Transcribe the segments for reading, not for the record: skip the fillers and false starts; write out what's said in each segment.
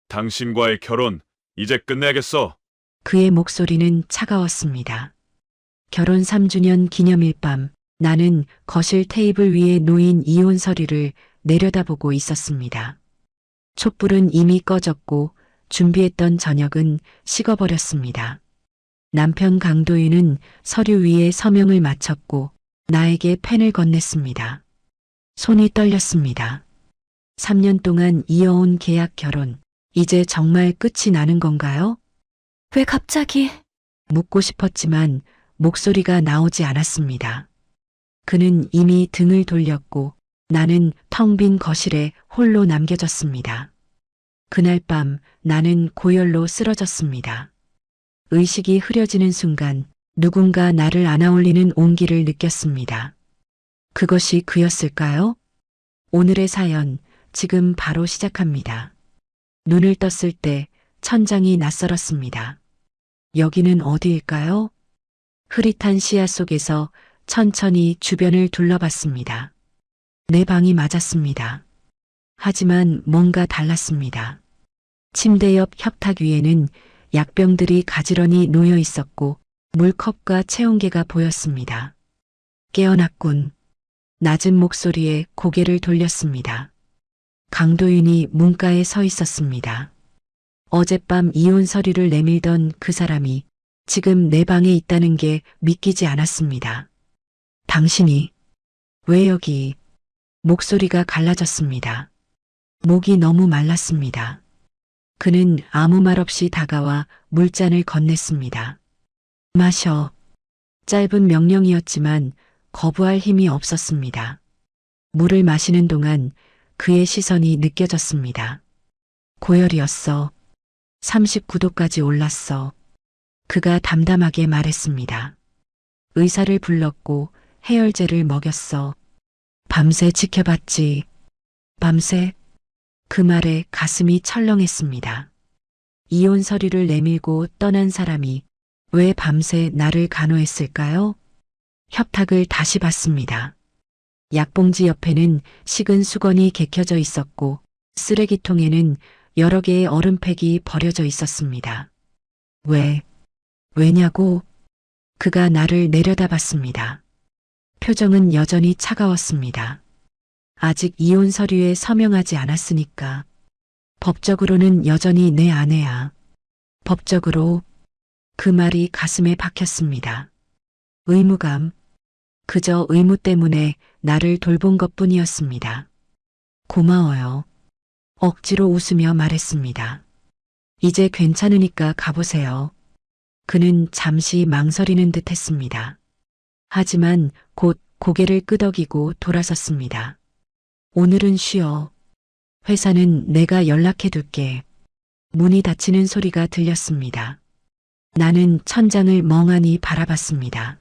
당신과의 결혼, 이제 끝내야겠어. 그의 목소리는 차가웠습니다. 결혼 3주년 기념일 밤 나는 거실 테이블 위에 놓인 이혼 서류를 내려다보고 있었습니다. 촛불은 이미 꺼졌고 준비했던 저녁은 식어버렸습니다. 남편 강도윤은 서류 위에 서명을 마쳤고 나에게 펜을 건넸습니다. 손이 떨렸습니다. 3년 동안 이어온 계약 결혼, 이제 정말 끝이 나는 건가요? 왜 갑자기? 묻고 싶었지만 목소리가 나오지 않았습니다. 그는 이미 등을 돌렸고 나는 텅 빈 거실에 홀로 남겨졌습니다. 그날 밤 나는 고열로 쓰러졌습니다. 의식이 흐려지는 순간 누군가 나를 안아올리는 온기를 느꼈습니다. 그것이 그였을까요? 오늘의 사연, 지금 바로 시작합니다. 눈을 떴을 때 천장이 낯설었습니다. 여기는 어디일까요? 흐릿한 시야 속에서 천천히 주변을 둘러봤습니다. 내 방이 맞았습니다. 하지만 뭔가 달랐습니다. 침대 옆 협탁 위에는 약병들이 가지런히 놓여 있었고 물컵과 체온계가 보였습니다. 깨어났군. 낮은 목소리에 고개를 돌렸습니다. 강도윤이 문가에 서 있었습니다. 어젯밤 이혼 서류를 내밀던 그 사람이 지금 내 방에 있다는 게 믿기지 않았습니다. 당신이 왜 여기? 목소리가 갈라졌습니다. 목이 너무 말랐습니다. 그는 아무 말 없이 다가와 물잔을 건넸습니다. 마셔. 짧은 명령이었지만 거부할 힘이 없었습니다. 물을 마시는 동안 그의 시선이 느껴졌습니다. 고열이었어. 39도까지 올랐어. 그가 담담하게 말했습니다. 의사를 불렀고 해열제를 먹였어. 밤새 지켜봤지. 밤새? 그 말에 가슴이 철렁했습니다. 이혼 서류를 내밀고 떠난 사람이 왜 밤새 나를 간호했을까요? 협탁을 다시 봤습니다. 약봉지 옆에는 식은 수건이 개켜져 있었고 쓰레기통에는 여러 개의 얼음팩이 버려져 있었습니다. 왜냐고? 그가 나를 내려다봤습니다. 표정은 여전히 차가웠습니다. 아직 이혼 서류에 서명하지 않았으니까. 법적으로는 여전히 내 아내야. 법적으로. 그 말이 가슴에 박혔습니다. 의무감. 그저 의무 때문에 나를 돌본 것뿐이었습니다. 고마워요. 억지로 웃으며 말했습니다. 이제 괜찮으니까 가보세요. 그는 잠시 망설이는 듯 했습니다. 하지만 곧 고개를 끄덕이고 돌아섰습니다. 오늘은 쉬어. 회사는 내가 연락해 둘게. 문이 닫히는 소리가 들렸습니다. 나는 천장을 멍하니 바라봤습니다.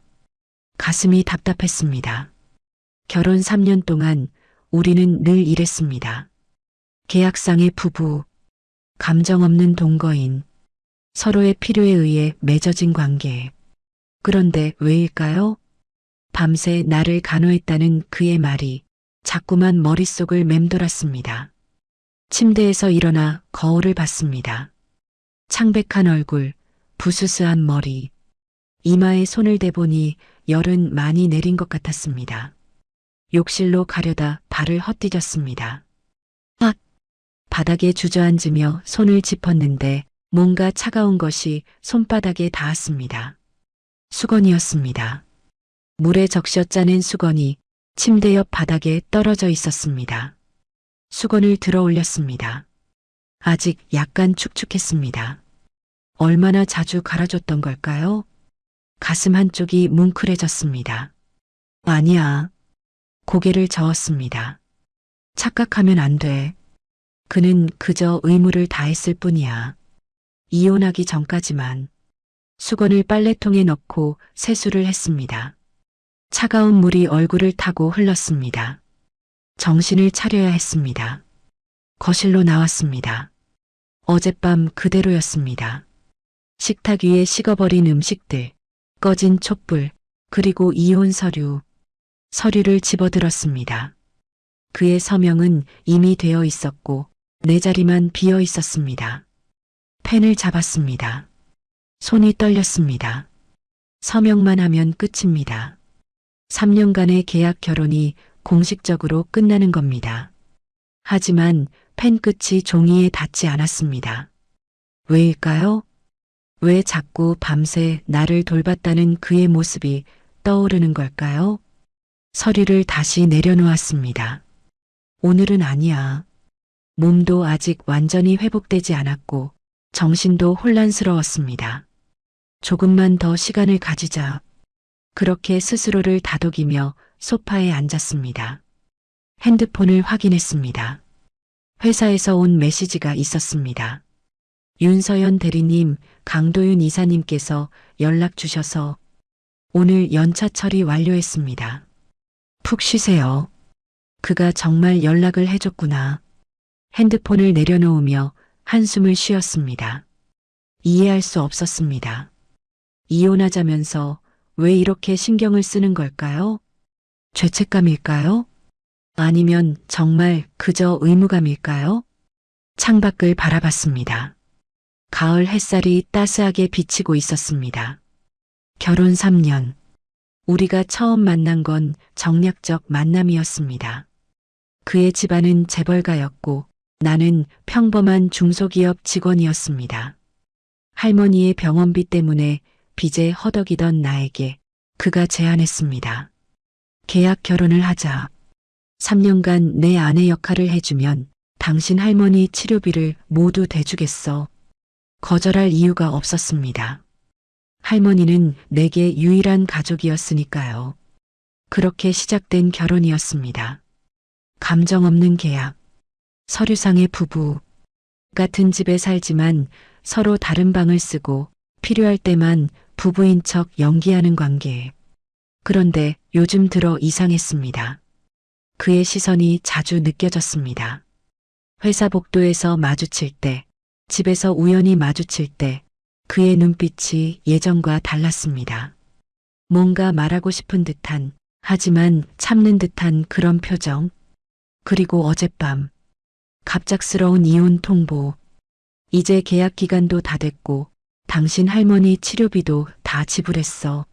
가슴이 답답했습니다. 결혼 3년 동안 우리는 늘 이랬습니다. 계약상의 부부, 감정 없는 동거인, 서로의 필요에 의해 맺어진 관계. 그런데 왜일까요? 밤새 나를 간호했다는 그의 말이 자꾸만 머릿속을 맴돌았습니다. 침대에서 일어나 거울을 봤습니다. 창백한 얼굴, 부스스한 머리, 이마에 손을 대보니 열은 많이 내린 것 같았습니다. 욕실로 가려다 발을 헛디뎠습니다. 바닥에 주저앉으며 손을 짚었는데 뭔가 차가운 것이 손바닥에 닿았습니다. 수건이었습니다. 물에 적셔 짜낸 수건이 침대 옆 바닥에 떨어져 있었습니다. 수건을 들어 올렸습니다. 아직 약간 축축했습니다. 얼마나 자주 갈아줬던 걸까요? 가슴 한쪽이 뭉클해졌습니다. 아니야. 고개를 저었습니다. 착각하면 안 돼. 그는 그저 의무를 다했을 뿐이야. 이혼하기 전까지만. 수건을 빨래통에 넣고 세수를 했습니다. 차가운 물이 얼굴을 타고 흘렀습니다. 정신을 차려야 했습니다. 거실로 나왔습니다. 어젯밤 그대로였습니다. 식탁 위에 식어버린 음식들, 꺼진 촛불, 그리고 이혼 서류. 서류를 집어들었습니다. 그의 서명은 이미 되어 있었고 내 자리만 비어 있었습니다. 펜을 잡았습니다. 손이 떨렸습니다. 서명만 하면 끝입니다. 3년간의 계약 결혼이 공식적으로 끝나는 겁니다. 하지만 펜 끝이 종이에 닿지 않았습니다. 왜일까요? 왜 자꾸 밤새 나를 돌봤다는 그의 모습이 떠오르는 걸까요? 서류를 다시 내려놓았습니다. 오늘은 아니야. 몸도 아직 완전히 회복되지 않았고 정신도 혼란스러웠습니다. 조금만 더 시간을 가지자. 그렇게 스스로를 다독이며 소파에 앉았습니다. 핸드폰을 확인했습니다. 회사에서 온 메시지가 있었습니다. 윤서연 대리님, 강도윤 이사님께서 연락 주셔서 오늘 연차 처리 완료했습니다. 푹 쉬세요. 그가 정말 연락을 해줬구나. 핸드폰을 내려놓으며 한숨을 쉬었습니다. 이해할 수 없었습니다. 이혼하자면서 왜 이렇게 신경을 쓰는 걸까요? 죄책감일까요? 아니면 정말 그저 의무감일까요? 창밖을 바라봤습니다. 가을 햇살이 따스하게 비치고 있었습니다. 결혼 3년. 우리가 처음 만난 건 정략적 만남이었습니다. 그의 집안은 재벌가였고 나는 평범한 중소기업 직원이었습니다. 할머니의 병원비 때문에 빚에 허덕이던 나에게 그가 제안했습니다. 계약 결혼을 하자. 3년간 내 아내 역할을 해주면 당신 할머니 치료비를 모두 대주겠어. 거절할 이유가 없었습니다. 할머니는 내게 유일한 가족이었으니까요. 그렇게 시작된 결혼이었습니다. 감정 없는 계약. 서류상의 부부. 같은 집에 살지만 서로 다른 방을 쓰고 필요할 때만 부부인 척 연기하는 관계. 그런데 요즘 들어 이상했습니다. 그의 시선이 자주 느껴졌습니다. 회사 복도에서 마주칠 때, 집에서 우연히 마주칠 때 그의 눈빛이 예전과 달랐습니다. 뭔가 말하고 싶은 듯한, 하지만 참는 듯한 그런 표정. 그리고 어젯밤, 갑작스러운 이혼 통보. 이제 계약 기간도 다 됐고 당신 할머니 치료비도 다 지불했어.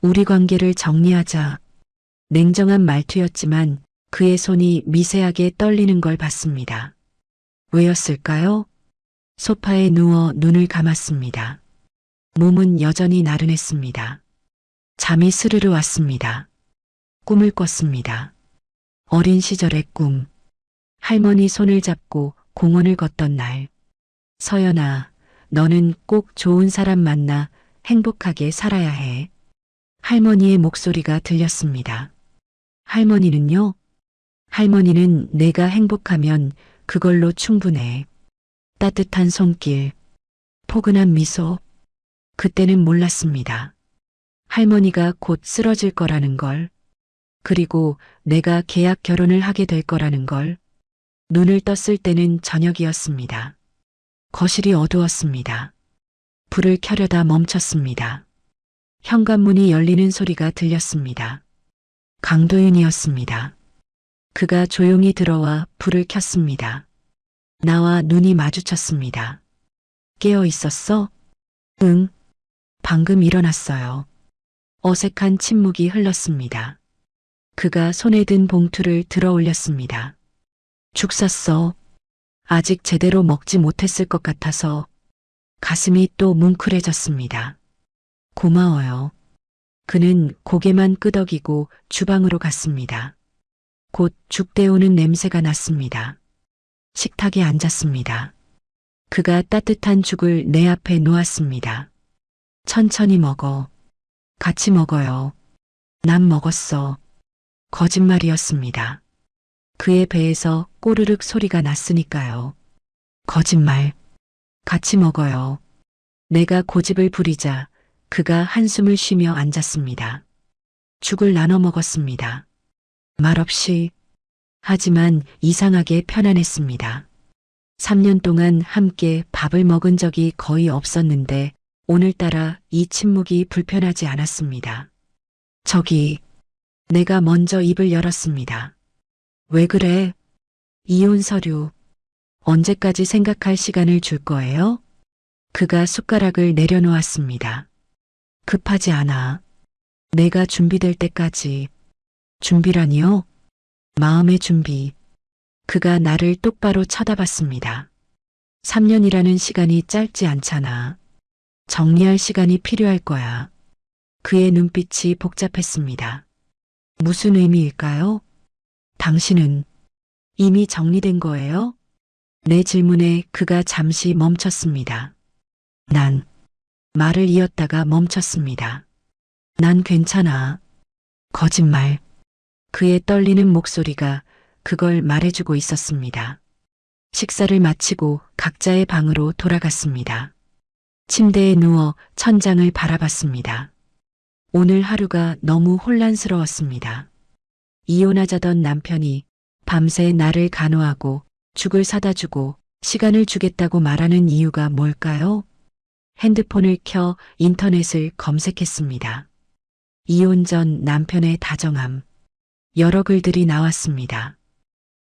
우리 관계를 정리하자. 냉정한 말투였지만 그의 손이 미세하게 떨리는 걸 봤습니다. 왜였을까요? 소파에 누워 눈을 감았습니다. 몸은 여전히 나른했습니다. 잠이 스르르 왔습니다. 꿈을 꿨습니다. 어린 시절의 꿈. 할머니 손을 잡고 공원을 걷던 날. 서연아, 너는 꼭 좋은 사람 만나 행복하게 살아야 해. 할머니의 목소리가 들렸습니다. 할머니는요? 할머니는 내가 행복하면 그걸로 충분해. 따뜻한 손길, 포근한 미소. 그때는 몰랐습니다. 할머니가 곧 쓰러질 거라는 걸. 그리고 내가 계약 결혼을 하게 될 거라는 걸. 눈을 떴을 때는 저녁이었습니다. 거실이 어두웠습니다. 불을 켜려다 멈췄습니다. 현관문이 열리는 소리가 들렸습니다. 강도윤이었습니다. 그가 조용히 들어와 불을 켰습니다. 나와 눈이 마주쳤습니다. 깨어 있었어? 응. 방금 일어났어요. 어색한 침묵이 흘렀습니다. 그가 손에 든 봉투를 들어 올렸습니다. 죽 샀어. 아직 제대로 먹지 못했을 것 같아서 가슴이 또 뭉클해졌습니다. 고마워요. 그는 고개만 끄덕이고 주방으로 갔습니다. 곧 죽 데우는 냄새가 났습니다. 식탁에 앉았습니다. 그가 따뜻한 죽을 내 앞에 놓았습니다. 천천히 먹어. 같이 먹어요. 난 먹었어. 거짓말이었습니다. 그의 배에서 꼬르륵 소리가 났으니까요. 거짓말. 같이 먹어요. 내가 고집을 부리자 그가 한숨을 쉬며 앉았습니다. 죽을 나눠 먹었습니다. 말없이. 하지만 이상하게 편안했습니다. 3년 동안 함께 밥을 먹은 적이 거의 없었는데 오늘따라 이 침묵이 불편하지 않았습니다. 내가 먼저 입을 열었습니다. 왜 그래? 이혼 서류. 언제까지 생각할 시간을 줄 거예요? 그가 숟가락을 내려놓았습니다. 급하지 않아. 내가 준비될 때까지. 준비라니요? 마음의 준비. 그가 나를 똑바로 쳐다봤습니다. 3년이라는 시간이 짧지 않잖아. 정리할 시간이 필요할 거야. 그의 눈빛이 복잡했습니다. 무슨 의미일까요? 당신은 이미 정리된 거예요? 내 질문에 그가 잠시 멈췄습니다. 난 말을 이었다가 멈췄습니다. 난 괜찮아. 거짓말. 그의 떨리는 목소리가 그걸 말해주고 있었습니다. 식사를 마치고 각자의 방으로 돌아갔습니다. 침대에 누워 천장을 바라봤습니다. 오늘 하루가 너무 혼란스러웠습니다. 이혼하자던 남편이 밤새 나를 간호하고 죽을 사다 주고 시간을 주겠다고 말하는 이유가 뭘까요? 핸드폰을 켜 인터넷을 검색했습니다. 이혼 전 남편의 다정함. 여러 글들이 나왔습니다.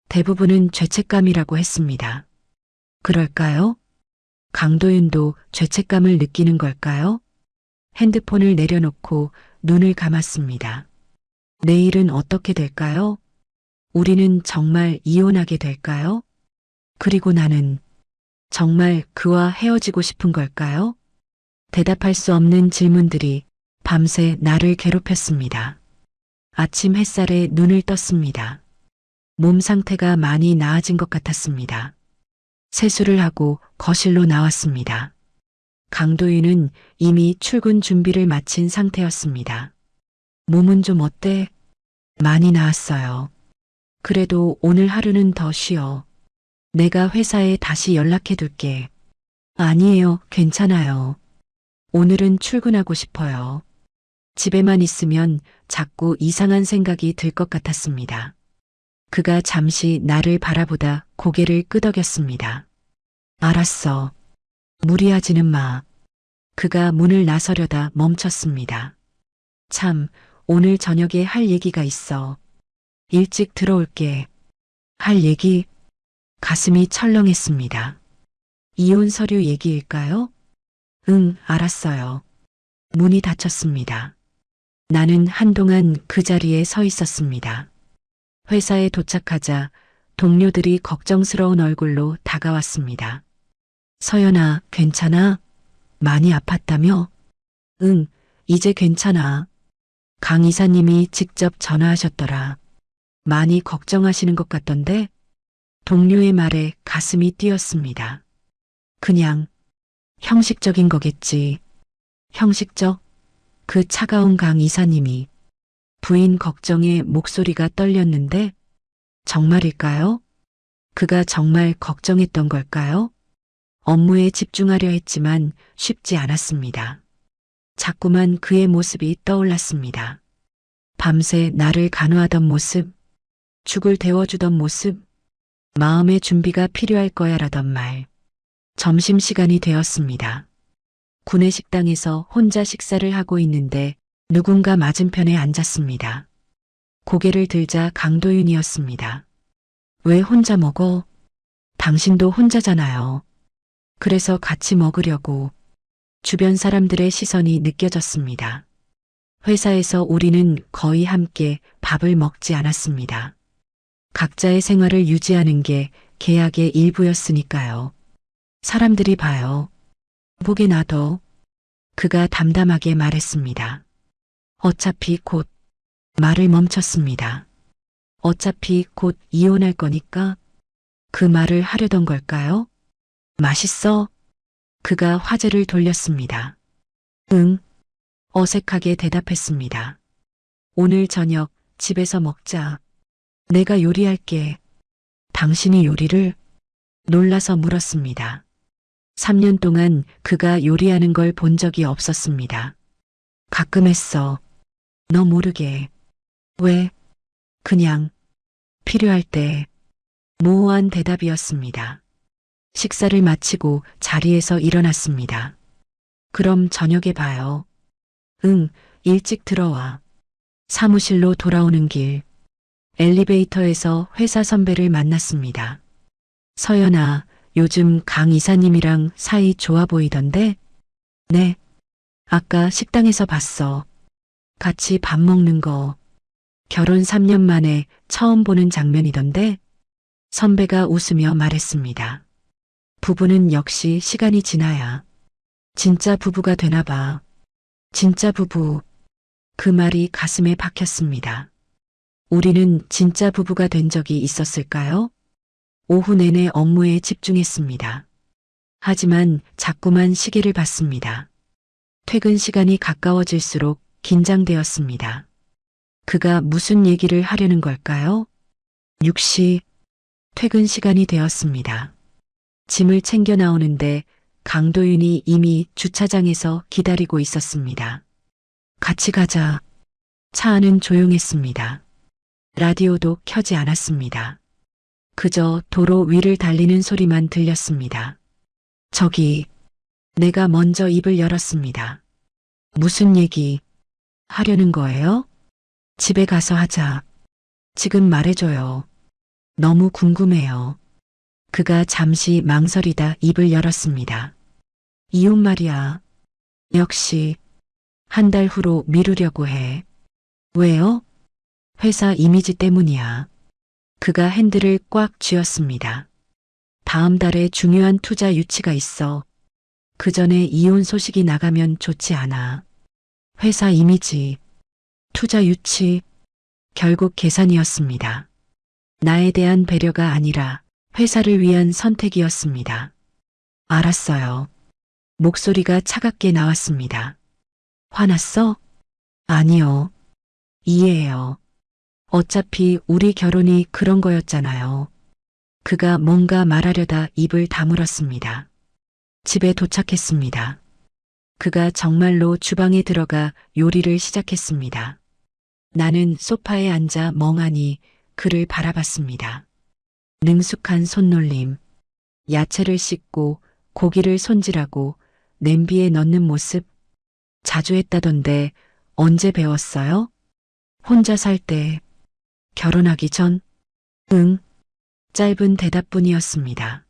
대부분은 죄책감이라고 했습니다. 그럴까요? 강도윤도 죄책감을 느끼는 걸까요? 핸드폰을 내려놓고 눈을 감았습니다. 내일은 어떻게 될까요? 우리는 정말 이혼하게 될까요? 그리고 나는 정말 그와 헤어지고 싶은 걸까요? 대답할 수 없는 질문들이 밤새 나를 괴롭혔습니다. 아침 햇살에 눈을 떴습니다. 몸 상태가 많이 나아진 것 같았습니다. 세수를 하고 거실로 나왔습니다. 강도윤은 이미 출근 준비를 마친 상태였습니다. 몸은 좀 어때? 많이 나았어요. 그래도 오늘 하루는 더 쉬어. 내가 회사에 다시 연락해 둘게. 아니에요, 괜찮아요. 오늘은 출근하고 싶어요. 집에만 있으면 자꾸 이상한 생각이 들 것 같았습니다. 그가 잠시 나를 바라보다 고개를 끄덕였습니다. 알았어. 무리하지는 마. 그가 문을 나서려다 멈췄습니다. 참, 오늘 저녁에 할 얘기가 있어. 일찍 들어올게. 할 얘기? 가슴이 철렁했습니다. 이혼 서류 얘기일까요? 응, 알았어요. 문이 닫혔습니다. 나는 한동안 그 자리에 서 있었습니다. 회사에 도착하자 동료들이 걱정스러운 얼굴로 다가왔습니다. 서연아, 괜찮아? 많이 아팠다며? 응, 이제 괜찮아. 강 이사님이 직접 전화하셨더라. 많이 걱정하시는 것 같던데? 동료의 말에 가슴이 뛰었습니다. 그냥 형식적인 거겠지. 형식적? 그 차가운 강 이사님이. 부인 걱정에 목소리가 떨렸는데 정말일까요? 그가 정말 걱정했던 걸까요? 업무에 집중하려 했지만 쉽지 않았습니다. 자꾸만 그의 모습이 떠올랐습니다. 밤새 나를 간호하던 모습, 죽을 데워주던 모습, 마음의 준비가 필요할 거야라던 말. 점심시간이 되었습니다. 구내식당에서 혼자 식사를 하고 있는데 누군가 맞은편에 앉았습니다. 고개를 들자 강도윤이었습니다. 왜 혼자 먹어? 당신도 혼자잖아요. 그래서 같이 먹으려고. 주변 사람들의 시선이 느껴졌습니다. 회사에서 우리는 거의 함께 밥을 먹지 않았습니다. 각자의 생활을 유지하는 게 계약의 일부였으니까요. 사람들이 봐요. 보게 놔둬. 그가 담담하게 말했습니다. 어차피 곧. 말을 멈췄습니다. 어차피 곧 이혼할 거니까. 그 말을 하려던 걸까요? 맛있어? 그가 화제를 돌렸습니다. 응. 어색하게 대답했습니다. 오늘 저녁 집에서 먹자. 내가 요리할게. 당신이 요리를? 놀라서 물었습니다. 3년 동안 그가 요리하는 걸 본 적이 없었습니다. 가끔 했어. 너 모르게. 왜? 그냥 필요할 때. 모호한 대답이었습니다. 식사를 마치고 자리에서 일어났습니다. 그럼 저녁에 봐요. 응, 일찍 들어와. 사무실로 돌아오는 길. 엘리베이터에서 회사 선배를 만났습니다. 서연아, 요즘 강 이사님이랑 사이 좋아 보이던데? 네. 아까 식당에서 봤어. 같이 밥 먹는 거. 결혼 3년 만에 처음 보는 장면이던데? 선배가 웃으며 말했습니다. 부부는 역시 시간이 지나야 진짜 부부가 되나 봐. 진짜 부부. 그 말이 가슴에 박혔습니다. 우리는 진짜 부부가 된 적이 있었을까요? 오후 내내 업무에 집중했습니다. 하지만 자꾸만 시계를 봤습니다. 퇴근 시간이 가까워질수록 긴장되었습니다. 그가 무슨 얘기를 하려는 걸까요? 6시 퇴근 시간이 되었습니다. 짐을 챙겨 나오는데 강도윤이 이미 주차장에서 기다리고 있었습니다. 같이 가자. 차 안은 조용했습니다. 라디오도 켜지 않았습니다. 그저 도로 위를 달리는 소리만 들렸습니다. 저기, 내가 먼저 입을 열었습니다. 무슨 얘기 하려는 거예요? 집에 가서 하자. 지금 말해줘요. 너무 궁금해요. 그가 잠시 망설이다 입을 열었습니다. 이혼 말이야. 역시 한 달 후로 미루려고 해. 왜요? 회사 이미지 때문이야. 그가 핸들을 꽉 쥐었습니다. 다음 달에 중요한 투자 유치가 있어. 그 전에 이혼 소식이 나가면 좋지 않아. 회사 이미지, 투자 유치, 결국 계산이었습니다. 나에 대한 배려가 아니라 회사를 위한 선택이었습니다. 알았어요. 목소리가 차갑게 나왔습니다. 화났어? 아니요. 이해해요. 어차피 우리 결혼이 그런 거였잖아요. 그가 뭔가 말하려다 입을 다물었습니다. 집에 도착했습니다. 그가 정말로 주방에 들어가 요리를 시작했습니다. 나는 소파에 앉아 멍하니 그를 바라봤습니다. 능숙한 손놀림, 야채를 씻고 고기를 손질하고 냄비에 넣는 모습, 자주 했다던데 언제 배웠어요? 혼자 살 때, 결혼하기 전? 응. 짧은 대답뿐이었습니다.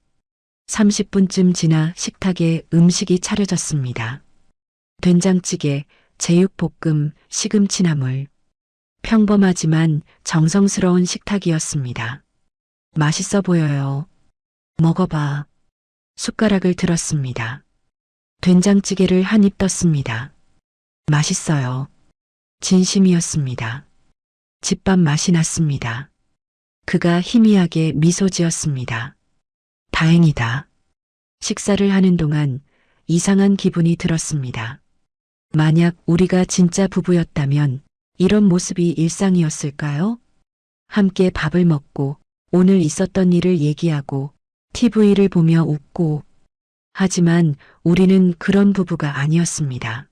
30분쯤 지나 식탁에 음식이 차려졌습니다. 된장찌개, 제육볶음, 시금치나물. 평범하지만 정성스러운 식탁이었습니다. 맛있어 보여요. 먹어봐. 숟가락을 들었습니다. 된장찌개를 한 입 떴습니다. 맛있어요. 진심이었습니다. 집밥 맛이 났습니다. 그가 희미하게 미소 지었습니다. 다행이다. 식사를 하는 동안 이상한 기분이 들었습니다. 만약 우리가 진짜 부부였다면 이런 모습이 일상이었을까요? 함께 밥을 먹고 오늘 있었던 일을 얘기하고 TV를 보며 웃고. 하지만 우리는 그런 부부가 아니었습니다.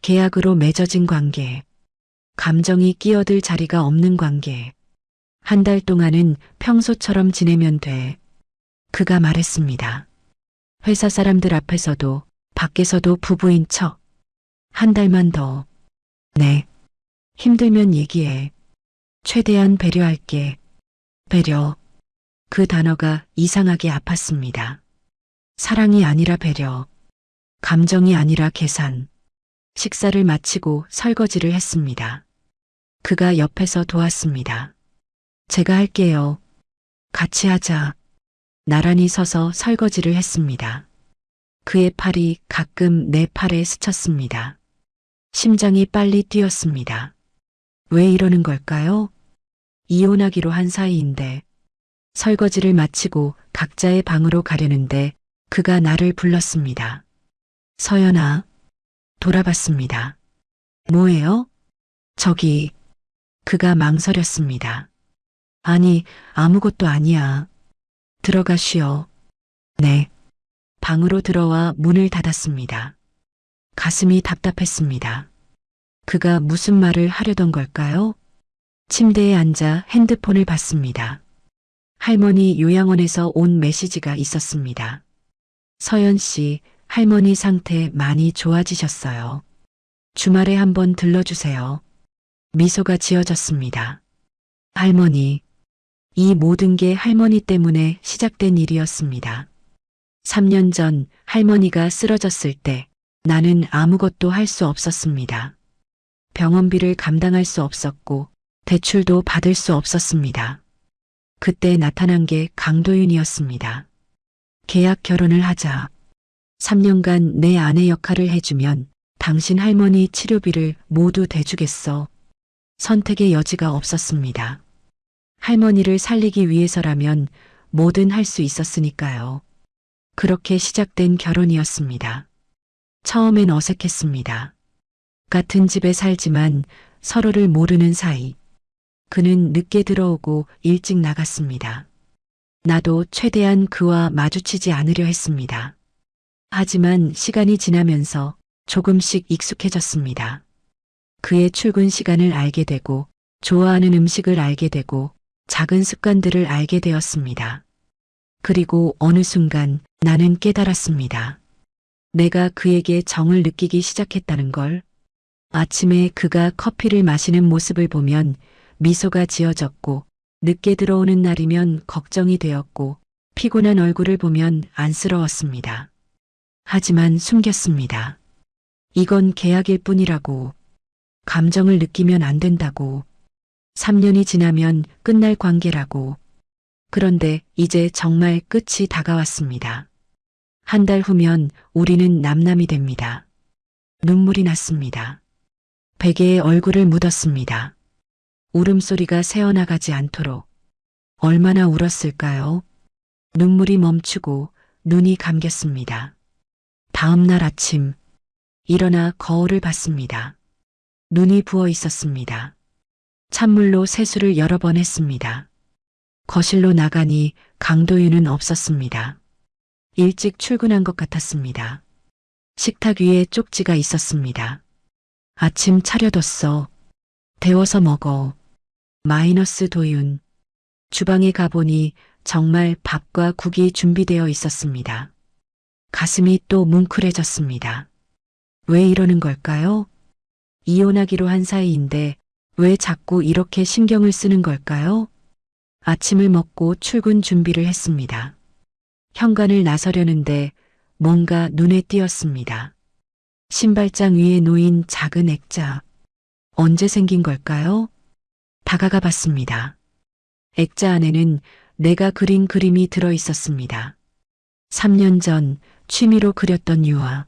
계약으로 맺어진 관계. 감정이 끼어들 자리가 없는 관계. 한 달 동안은 평소처럼 지내면 돼. 그가 말했습니다. 회사 사람들 앞에서도 밖에서도 부부인 척. 한 달만 더. 네. 힘들면 얘기해. 최대한 배려할게. 배려. 그 단어가 이상하게 아팠습니다. 사랑이 아니라 배려. 감정이 아니라 계산. 식사를 마치고 설거지를 했습니다. 그가 옆에서 도왔습니다. 제가 할게요. 같이 하자. 나란히 서서 설거지를 했습니다. 그의 팔이 가끔 내 팔에 스쳤습니다. 심장이 빨리 뛰었습니다. 왜 이러는 걸까요? 이혼하기로 한 사이인데. 설거지를 마치고 각자의 방으로 가려는데 그가 나를 불렀습니다. 서연아. 돌아봤습니다. 뭐예요? 저기. 그가 망설였습니다. 아니, 아무것도 아니야. 들어가 쉬어. 네. 방으로 들어와 문을 닫았습니다. 가슴이 답답했습니다. 그가 무슨 말을 하려던 걸까요? 침대에 앉아 핸드폰을 봤습니다. 할머니 요양원에서 온 메시지가 있었습니다. 서연 씨, 할머니 상태 많이 좋아지셨어요. 주말에 한번 들러주세요. 미소가 지어졌습니다. 할머니. 이 모든 게 할머니 때문에 시작된 일이었습니다. 3년 전 할머니가 쓰러졌을 때 나는 아무것도 할 수 없었습니다. 병원비를 감당할 수 없었고 대출도 받을 수 없었습니다. 그때 나타난 게 강도윤이었습니다. 계약 결혼을 하자. 3년간 내 아내 역할을 해주면 당신 할머니 치료비를 모두 대주겠어. 선택의 여지가 없었습니다. 할머니를 살리기 위해서라면 뭐든 할 수 있었으니까요. 그렇게 시작된 결혼이었습니다. 처음엔 어색했습니다. 같은 집에 살지만 서로를 모르는 사이. 그는 늦게 들어오고 일찍 나갔습니다. 나도 최대한 그와 마주치지 않으려 했습니다. 하지만 시간이 지나면서 조금씩 익숙해졌습니다. 그의 출근 시간을 알게 되고 좋아하는 음식을 알게 되고 작은 습관들을 알게 되었습니다. 그리고 어느 순간 나는 깨달았습니다. 내가 그에게 정을 느끼기 시작했다는 걸. 아침에 그가 커피를 마시는 모습을 보면 미소가 지어졌고 늦게 들어오는 날이면 걱정이 되었고 피곤한 얼굴을 보면 안쓰러웠습니다. 하지만 숨겼습니다. 이건 계약일 뿐이라고. 감정을 느끼면 안 된다고. 3년이 지나면 끝날 관계라고. 그런데 이제 정말 끝이 다가왔습니다. 한 달 후면 우리는 남남이 됩니다. 눈물이 났습니다. 베개에 얼굴을 묻었습니다. 울음소리가 새어나가지 않도록. 얼마나 울었을까요? 눈물이 멈추고 눈이 감겼습니다. 다음 날 아침 일어나 거울을 봤습니다. 눈이 부어 있었습니다. 찬물로 세수를 여러 번 했습니다. 거실로 나가니 강도윤은 없었습니다. 일찍 출근한 것 같았습니다. 식탁 위에 쪽지가 있었습니다. 아침 차려뒀어. 데워서 먹어. 마이너스 도윤. 주방에 가보니 정말 밥과 국이 준비되어 있었습니다. 가슴이 또 뭉클해졌습니다. 왜 이러는 걸까요? 이혼하기로 한 사이인데 왜 자꾸 이렇게 신경을 쓰는 걸까요? 아침을 먹고 출근 준비를 했습니다. 현관을 나서려는데 뭔가 눈에 띄었습니다. 신발장 위에 놓인 작은 액자. 언제 생긴 걸까요? 다가가 봤습니다. 액자 안에는 내가 그린 그림이 들어 있었습니다. 3년 전 취미로 그렸던 유화.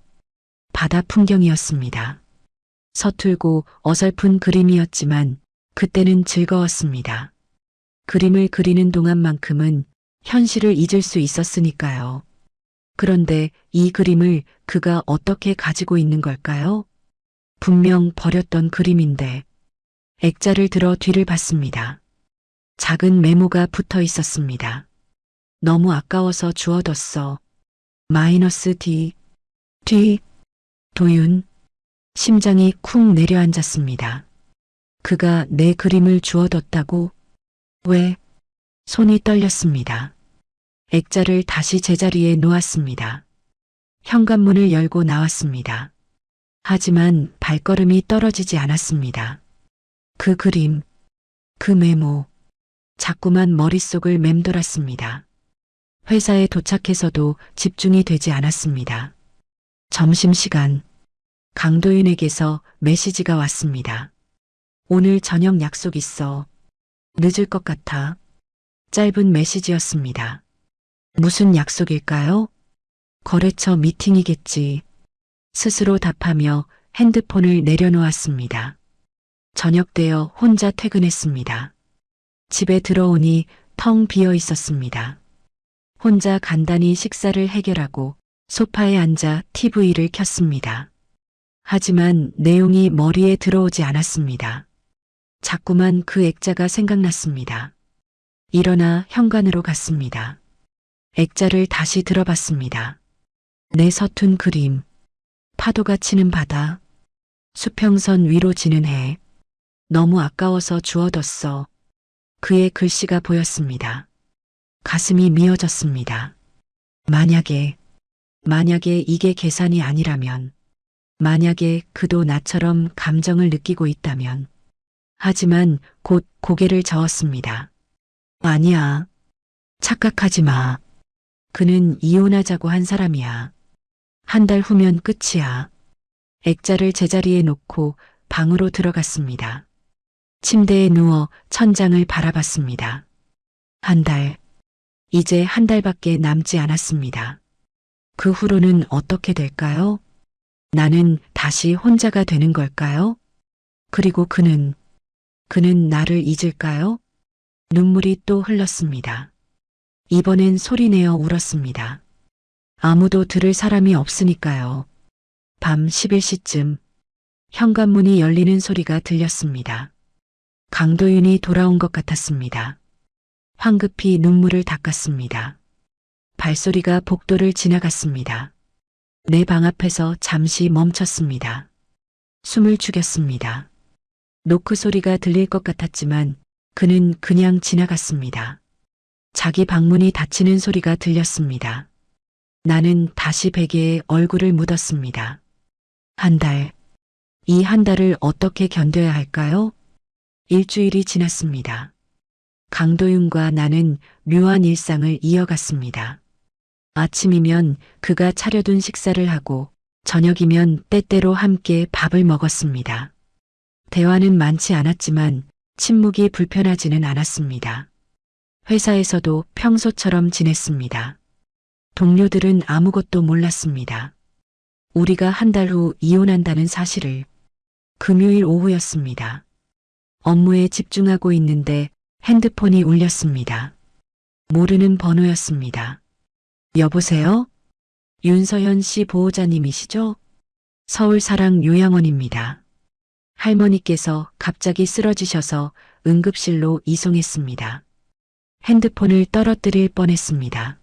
바다 풍경이었습니다. 서툴고 어설픈 그림이었지만 그때는 즐거웠습니다. 그림을 그리는 동안만큼은 현실을 잊을 수 있었으니까요. 그런데 이 그림을 그가 어떻게 가지고 있는 걸까요? 분명 버렸던 그림인데. 액자를 들어 뒤를 봤습니다. 작은 메모가 붙어 있었습니다. 너무 아까워서 주워뒀어. 마이너스 D. 도윤. 심장이 쿵 내려앉았습니다. 그가 내 그림을 주워뒀다고? 왜? 손이 떨렸습니다. 액자를 다시 제자리에 놓았습니다. 현관문을 열고 나왔습니다. 하지만 발걸음이 떨어지지 않았습니다. 그 그림, 그 메모, 자꾸만 머릿속을 맴돌았습니다. 회사에 도착해서도 집중이 되지 않았습니다. 점심시간, 강도윤에게서 메시지가 왔습니다. 오늘 저녁 약속 있어. 늦을 것 같아. 짧은 메시지였습니다. 무슨 약속일까요? 거래처 미팅이겠지. 스스로 답하며 핸드폰을 내려놓았습니다. 저녁 되어 혼자 퇴근했습니다. 집에 들어오니 텅 비어 있었습니다. 혼자 간단히 식사를 해결하고 소파에 앉아 TV를 켰습니다. 하지만 내용이 머리에 들어오지 않았습니다. 자꾸만 그 액자가 생각났습니다. 일어나 현관으로 갔습니다. 액자를 다시 들어봤습니다. 내 서툰 그림, 파도가 치는 바다, 수평선 위로 지는 해, 너무 아까워서 주워뒀어. 그의 글씨가 보였습니다. 가슴이 미어졌습니다. 만약에 이게 계산이 아니라면, 만약에 그도 나처럼 감정을 느끼고 있다면. 하지만 곧 고개를 저었습니다. 아니야. 착각하지 마. 그는 이혼하자고 한 사람이야. 한 달 후면 끝이야. 액자를 제자리에 놓고 방으로 들어갔습니다. 침대에 누워 천장을 바라봤습니다. 한 달. 이제 한 달밖에 남지 않았습니다. 그 후로는 어떻게 될까요? 나는 다시 혼자가 되는 걸까요? 그리고 그는 나를 잊을까요? 눈물이 또 흘렀습니다. 이번엔 소리내어 울었습니다. 아무도 들을 사람이 없으니까요. 밤 11시쯤 현관문이 열리는 소리가 들렸습니다. 강도윤이 돌아온 것 같았습니다. 황급히 눈물을 닦았습니다. 발소리가 복도를 지나갔습니다. 내 방 앞에서 잠시 멈췄습니다. 숨을 죽였습니다. 노크 소리가 들릴 것 같았지만 그는 그냥 지나갔습니다. 자기 방문이 닫히는 소리가 들렸습니다. 나는 다시 베개에 얼굴을 묻었습니다. 한 달. 이 한 달을 어떻게 견뎌야 할까요? 일주일이 지났습니다. 강도윤과 나는 묘한 일상을 이어갔습니다. 아침이면 그가 차려둔 식사를 하고 저녁이면 때때로 함께 밥을 먹었습니다. 대화는 많지 않았지만 침묵이 불편하지는 않았습니다. 회사에서도 평소처럼 지냈습니다. 동료들은 아무것도 몰랐습니다. 우리가 한 달 후 이혼한다는 사실을. 금요일 오후였습니다. 업무에 집중하고 있는데 핸드폰이 울렸습니다. 모르는 번호였습니다. 여보세요? 윤서현 씨 보호자님이시죠? 서울사랑요양원입니다. 할머니께서 갑자기 쓰러지셔서 응급실로 이송했습니다. 핸드폰을 떨어뜨릴 뻔했습니다.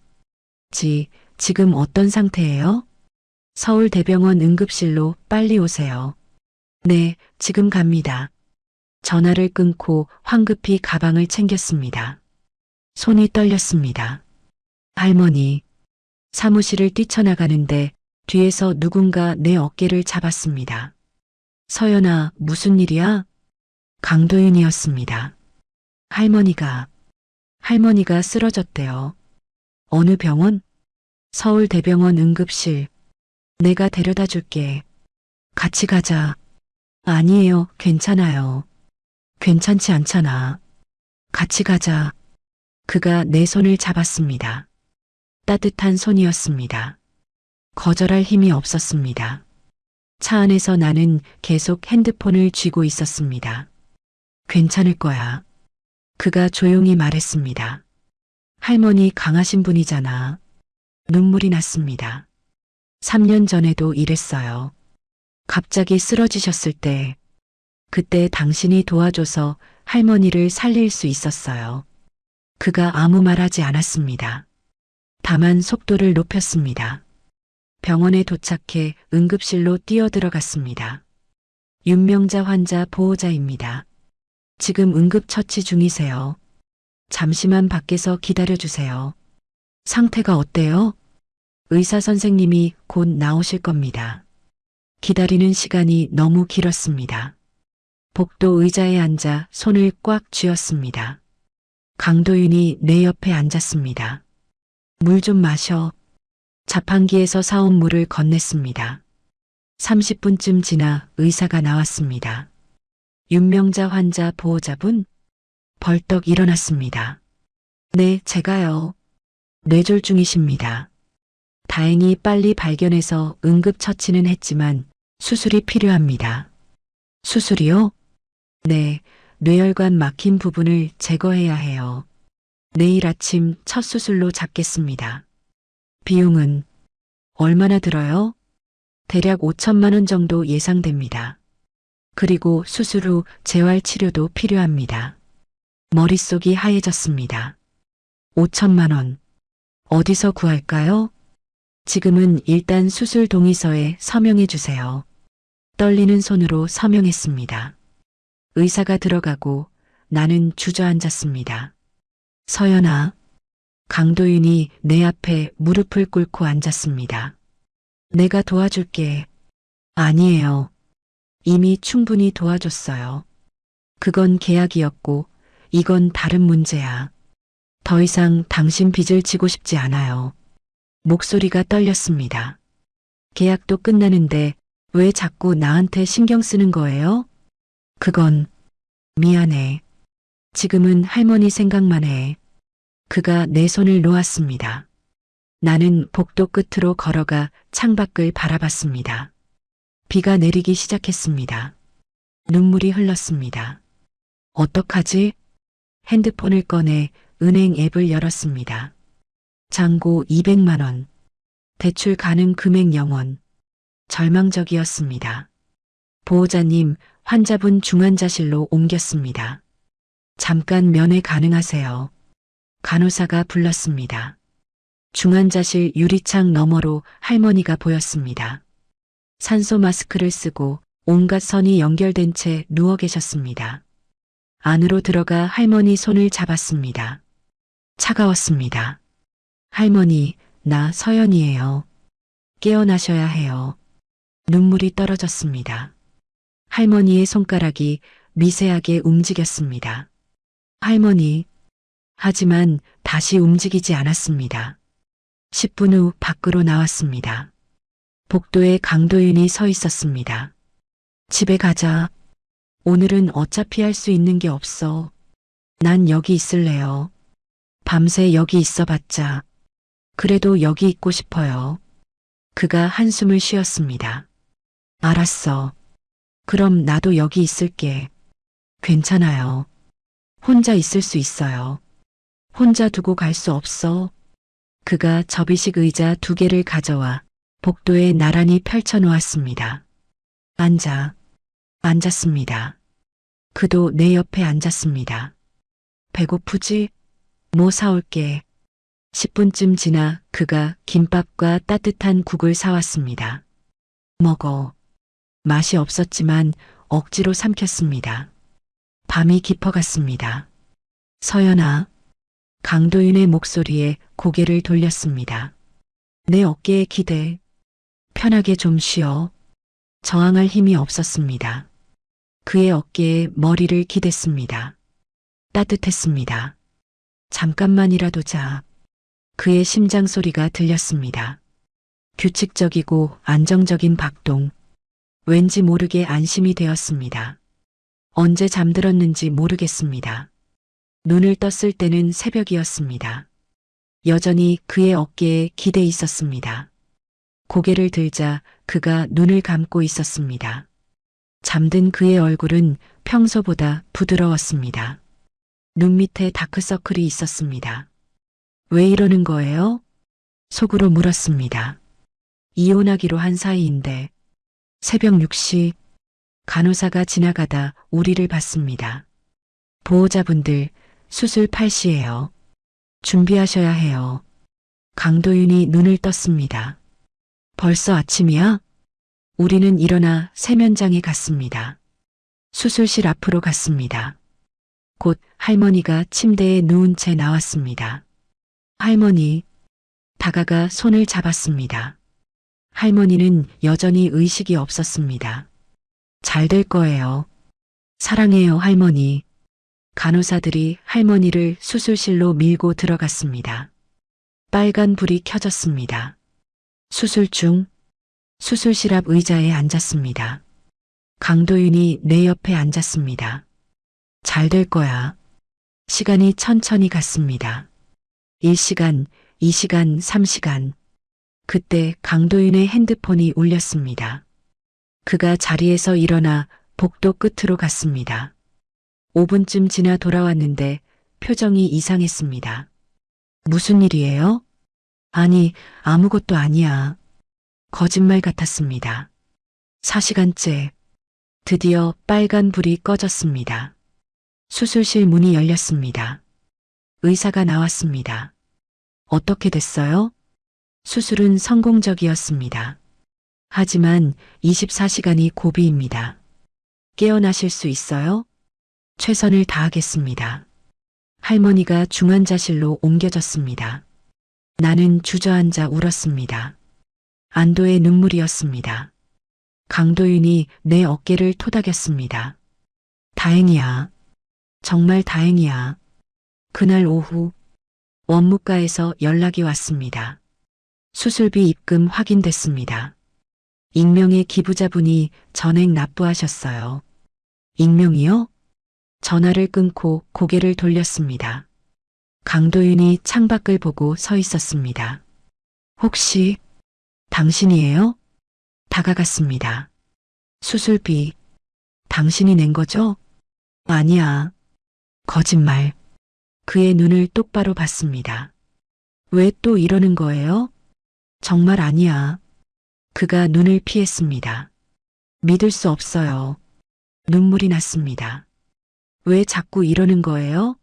지금 어떤 상태예요? 서울대병원 응급실로 빨리 오세요. 네, 지금 갑니다. 전화를 끊고 황급히 가방을 챙겼습니다. 손이 떨렸습니다. 할머니. 사무실을 뛰쳐나가는데 뒤에서 누군가 내 어깨를 잡았습니다. 서연아, 무슨 일이야? 강도윤이었습니다. 할머니가 쓰러졌대요. 어느 병원? 서울대병원 응급실. 내가 데려다 줄게. 같이 가자. 아니에요, 괜찮아요. 괜찮지 않잖아. 같이 가자. 그가 내 손을 잡았습니다. 따뜻한 손이었습니다. 거절할 힘이 없었습니다. 차 안에서 나는 계속 핸드폰을 쥐고 있었습니다. 괜찮을 거야. 그가 조용히 말했습니다. 할머니 강하신 분이잖아. 눈물이 났습니다. 3년 전에도 이랬어요. 갑자기 쓰러지셨을 때, 그때 당신이 도와줘서 할머니를 살릴 수 있었어요. 그가 아무 말 하지 않았습니다. 다만 속도를 높였습니다. 병원에 도착해 응급실로 뛰어들어갔습니다. 윤명자 환자 보호자입니다. 지금 응급처치 중이세요. 잠시만 밖에서 기다려주세요. 상태가 어때요? 의사 선생님이 곧 나오실 겁니다. 기다리는 시간이 너무 길었습니다. 복도 의자에 앉아 손을 꽉 쥐었습니다. 강도윤이 내 옆에 앉았습니다. 물 좀 마셔. 자판기에서 사온 물을 건넸습니다. 30분쯤 지나 의사가 나왔습니다. 윤명자 환자 보호자분? 벌떡 일어났습니다. 네, 제가요. 뇌졸중이십니다. 다행히 빨리 발견해서 응급처치는 했지만 수술이 필요합니다. 수술이요? 네, 뇌혈관 막힌 부분을 제거해야 해요. 내일 아침 첫 수술로 잡겠습니다. 비용은 얼마나 들어요? 대략 5천만 원 정도 예상됩니다. 그리고 수술 후 재활치료도 필요합니다. 머릿속이 하얘졌습니다. 5천만 원. 어디서 구할까요? 지금은 일단 수술 동의서에 서명해 주세요. 떨리는 손으로 서명했습니다. 의사가 들어가고 나는 주저앉았습니다. 서연아. 강도윤이 내 앞에 무릎을 꿇고 앉았습니다. 내가 도와줄게. 아니에요. 이미 충분히 도와줬어요. 그건 계약이었고 이건 다른 문제야. 더 이상 당신 빚을 지고 싶지 않아요. 목소리가 떨렸습니다. 계약도 끝나는데 왜 자꾸 나한테 신경 쓰는 거예요? 그건 미안해. 지금은 할머니 생각만 해. 그가 내 손을 놓았습니다. 나는 복도 끝으로 걸어가 창밖을 바라봤습니다. 비가 내리기 시작했습니다. 눈물이 흘렀습니다. 어떡하지? 핸드폰을 꺼내 은행 앱을 열었습니다. 잔고 200만 원. 대출 가능 금액 0원. 절망적이었습니다. 보호자님, 환자분 중환자실로 옮겼습니다. 잠깐 면회 가능하세요. 간호사가 불렀습니다. 중환자실 유리창 너머로 할머니가 보였습니다. 산소 마스크를 쓰고 온갖 선이 연결된 채 누워 계셨습니다. 안으로 들어가 할머니 손을 잡았습니다. 차가웠습니다. 할머니, 나 서연이에요. 깨어나셔야 해요. 눈물이 떨어졌습니다. 할머니의 손가락이 미세하게 움직였습니다. 할머니. 하지만 다시 움직이지 않았습니다. 10분 후 밖으로 나왔습니다. 복도에 강도윤이 서 있었습니다. 집에 가자. 오늘은 어차피 할 수 있는 게 없어. 난 여기 있을래요. 밤새 여기 있어봤자. 그래도 여기 있고 싶어요. 그가 한숨을 쉬었습니다. 알았어. 그럼 나도 여기 있을게. 괜찮아요. 혼자 있을 수 있어요. 혼자 두고 갈 수 없어. 그가 접이식 의자 2개를 가져와 복도에 나란히 펼쳐 놓았습니다. 앉아. 앉았습니다. 그도 내 옆에 앉았습니다. 배고프지? 뭐 사올게. 10분쯤 지나 그가 김밥과 따뜻한 국을 사왔습니다. 먹어. 맛이 없었지만 억지로 삼켰습니다. 밤이 깊어갔습니다. 서연아. 강도윤의 목소리에 고개를 돌렸습니다. 내 어깨에 기대. 편하게 좀 쉬어. 저항할 힘이 없었습니다. 그의 어깨에 머리를 기댔습니다. 따뜻했습니다. 잠깐만이라도 자. 그의 심장 소리가 들렸습니다. 규칙적이고 안정적인 박동. 왠지 모르게 안심이 되었습니다. 언제 잠들었는지 모르겠습니다. 눈을 떴을 때는 새벽이었습니다. 여전히 그의 어깨에 기대 있었습니다. 고개를 들자 그가 눈을 감고 있었습니다. 잠든 그의 얼굴은 평소보다 부드러웠습니다. 눈 밑에 다크서클이 있었습니다. 왜 이러는 거예요? 속으로 물었습니다. 이혼하기로 한 사이인데. 새벽 6시 간호사가 지나가다 우리를 봤습니다. 보호자분들 수술 8시예요. 준비하셔야 해요. 강도윤이 눈을 떴습니다. 벌써 아침이야? 우리는 일어나 세면장에 갔습니다. 수술실 앞으로 갔습니다. 곧 할머니가 침대에 누운 채 나왔습니다. 할머니. 다가가 손을 잡았습니다. 할머니는 여전히 의식이 없었습니다. 잘 될 거예요. 사랑해요, 할머니. 간호사들이 할머니를 수술실로 밀고 들어갔습니다. 빨간 불이 켜졌습니다. 수술 중. 수술실 앞 의자에 앉았습니다. 강도윤이 내 옆에 앉았습니다. 잘 될 거야. 시간이 천천히 갔습니다. 1시간, 2시간, 3시간. 그때 강도윤의 핸드폰이 울렸습니다. 그가 자리에서 일어나 복도 끝으로 갔습니다. 5분쯤 지나 돌아왔는데 표정이 이상했습니다. 무슨 일이에요? 아니, 아무것도 아니야. 거짓말 같았습니다. 4시간째. 드디어 빨간 불이 꺼졌습니다. 수술실 문이 열렸습니다. 의사가 나왔습니다. 어떻게 됐어요? 수술은 성공적이었습니다. 하지만 24시간이 고비입니다. 깨어나실 수 있어요? 최선을 다하겠습니다. 할머니가 중환자실로 옮겨졌습니다. 나는 주저앉아 울었습니다. 안도의 눈물이었습니다. 강도윤이 내 어깨를 토닥였습니다. 다행이야. 정말 다행이야. 그날 오후 원무과에서 연락이 왔습니다. 수술비 입금 확인됐습니다. 익명의 기부자분이 전액 납부하셨어요. 익명이요? 전화를 끊고 고개를 돌렸습니다. 강도윤이 창밖을 보고 서 있었습니다. 혹시 당신이에요? 다가갔습니다. 수술비 당신이 낸 거죠? 아니야. 거짓말. 그의 눈을 똑바로 봤습니다. 왜 또 이러는 거예요? 정말 아니야. 그가 눈을 피했습니다. 믿을 수 없어요. 눈물이 났습니다. 왜 자꾸 이러는 거예요?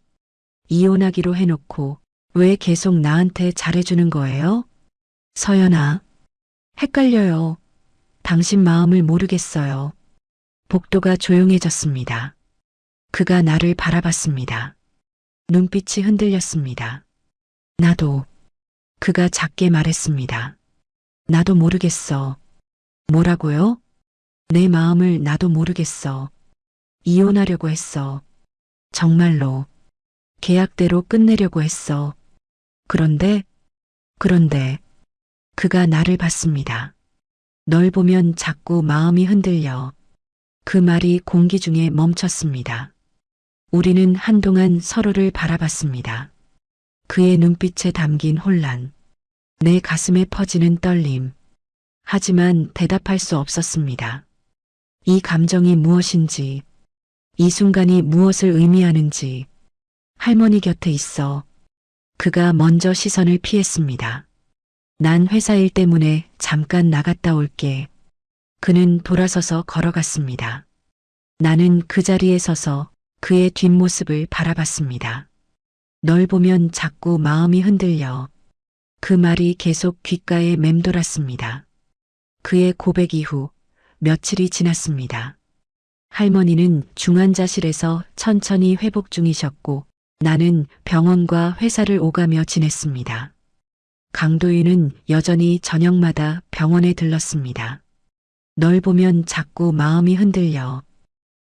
이혼하기로 해놓고 왜 계속 나한테 잘해주는 거예요? 서연아, 헷갈려요. 당신 마음을 모르겠어요. 복도가 조용해졌습니다. 그가 나를 바라봤습니다. 눈빛이 흔들렸습니다. 나도. 그가 작게 말했습니다. 나도 모르겠어. 뭐라고요? 내 마음을 나도 모르겠어. 이혼하려고 했어. 정말로. 계약대로 끝내려고 했어. 그런데 그가 나를 봤습니다. 널 보면 자꾸 마음이 흔들려. 그 말이 공기 중에 멈췄습니다. 우리는 한동안 서로를 바라봤습니다. 그의 눈빛에 담긴 혼란, 내 가슴에 퍼지는 떨림. 하지만 대답할 수 없었습니다. 이 감정이 무엇인지, 이 순간이 무엇을 의미하는지, 할머니 곁에 있어. 그가 먼저 시선을 피했습니다. 난 회사 일 때문에 잠깐 나갔다 올게. 그는 돌아서서 걸어갔습니다. 나는 그 자리에 서서 그의 뒷모습을 바라봤습니다. 널 보면 자꾸 마음이 흔들려. 그 말이 계속 귓가에 맴돌았습니다. 그의 고백 이후 며칠이 지났습니다. 할머니는 중환자실에서 천천히 회복 중이셨고 나는 병원과 회사를 오가며 지냈습니다. 강도윤은 여전히 저녁마다 병원에 들렀습니다. 널 보면 자꾸 마음이 흔들려.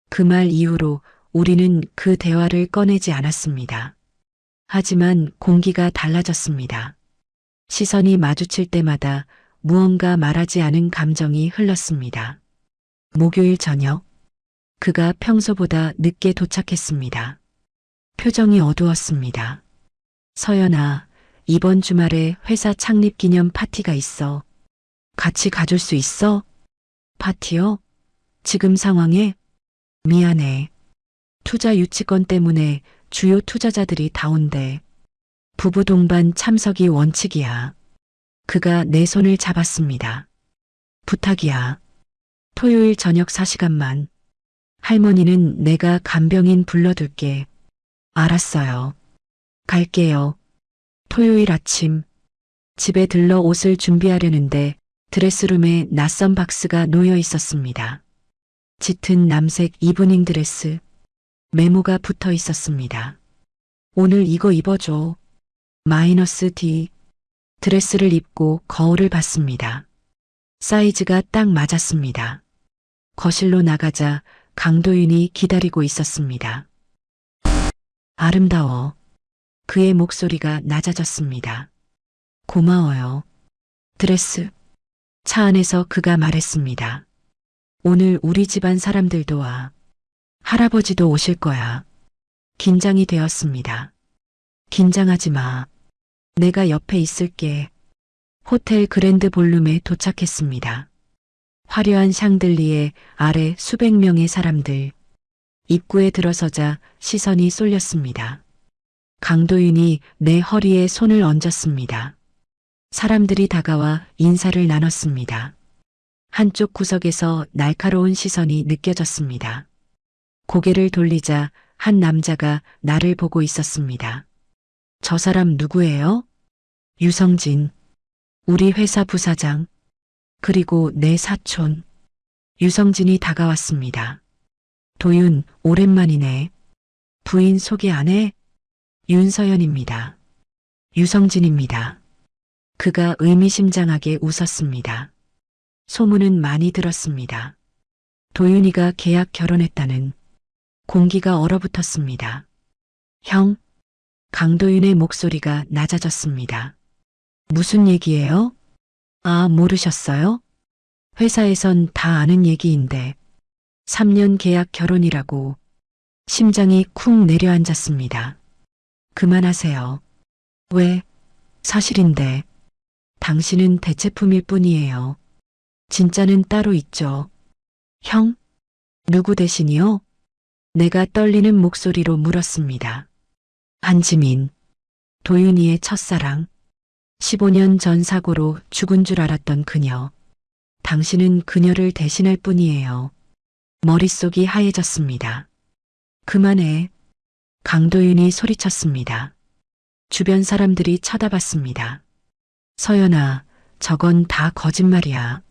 그 말 이후로 우리는 그 대화를 꺼내지 않았습니다. 하지만 공기가 달라졌습니다. 시선이 마주칠 때마다 무언가 말하지 않은 감정이 흘렀습니다. 목요일 저녁, 그가 평소보다 늦게 도착했습니다. 표정이 어두웠습니다. 서연아, 이번 주말에 회사 창립 기념 파티가 있어. 같이 가줄 수 있어? 파티요? 지금 상황에? 미안해. 투자 유치권 때문에 주요 투자자들이 다 온대. 부부 동반 참석이 원칙이야. 그가 내 손을 잡았습니다. 부탁이야. 토요일 저녁 4시간만. 할머니는 내가 간병인 불러둘게. 알았어요. 갈게요. 토요일 아침. 집에 들러 옷을 준비하려는데 드레스룸에 낯선 박스가 놓여 있었습니다. 짙은 남색 이브닝 드레스. 메모가 붙어 있었습니다. 오늘 이거 입어줘. -D. 드레스를 입고 거울을 봤습니다. 사이즈가 딱 맞았습니다. 거실로 나가자 강도윤이 기다리고 있었습니다. 아름다워. 그의 목소리가 낮아졌습니다. 고마워요. 드레스. 차 안에서 그가 말했습니다. 오늘 우리 집안 사람들도 와. 할아버지도 오실 거야. 긴장이 되었습니다. 긴장하지 마. 내가 옆에 있을게. 호텔 그랜드 볼룸에 도착했습니다. 화려한 샹들리에 아래 수백 명의 사람들. 입구에 들어서자 시선이 쏠렸습니다. 강도윤이 내 허리에 손을 얹었습니다. 사람들이 다가와 인사를 나눴습니다. 한쪽 구석에서 날카로운 시선이 느껴졌습니다. 고개를 돌리자 한 남자가 나를 보고 있었습니다. 저 사람 누구예요? 유성진. 우리 회사 부사장. 그리고 내 사촌. 유성진이 다가왔습니다. 도윤, 오랜만이네. 부인 소개 안 해? 윤서연입니다. 유성진입니다. 그가 의미심장하게 웃었습니다. 소문은 많이 들었습니다. 도윤이가 계약 결혼했다는. 공기가 얼어붙었습니다. 형? 강도윤의 목소리가 낮아졌습니다. 무슨 얘기예요? 아, 모르셨어요? 회사에선 다 아는 얘기인데 3년 계약 결혼이라고 심장이 쿵 내려앉았습니다. 그만하세요. 왜? 사실인데 당신은 대체품일 뿐이에요. 진짜는 따로 있죠. 형? 누구 대신이요? 내가 떨리는 목소리로 물었습니다. 한지민, 도윤이의 첫사랑, 15년 전 사고로 죽은 줄 알았던 그녀. 당신은 그녀를 대신할 뿐이에요. 머릿속이 하얘졌습니다. 그만해. 강도윤이 소리쳤습니다. 주변 사람들이 쳐다봤습니다. 서연아, 저건 다 거짓말이야.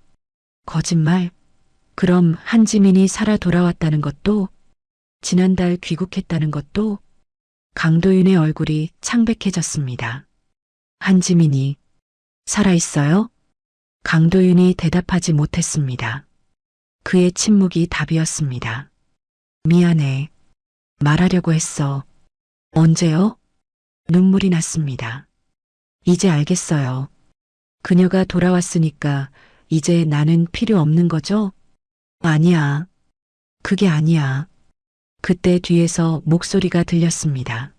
거짓말? 그럼 한지민이 살아 돌아왔다는 것도? 지난달 귀국했다는 것도? 강도윤의 얼굴이 창백해졌습니다. 한지민이 살아있어요? 강도윤이 대답하지 못했습니다. 그의 침묵이 답이었습니다. 미안해. 말하려고 했어. 언제요? 눈물이 났습니다. 이제 알겠어요. 그녀가 돌아왔으니까 이제 나는 필요 없는 거죠? 아니야. 그게 아니야. 그때 뒤에서 목소리가 들렸습니다.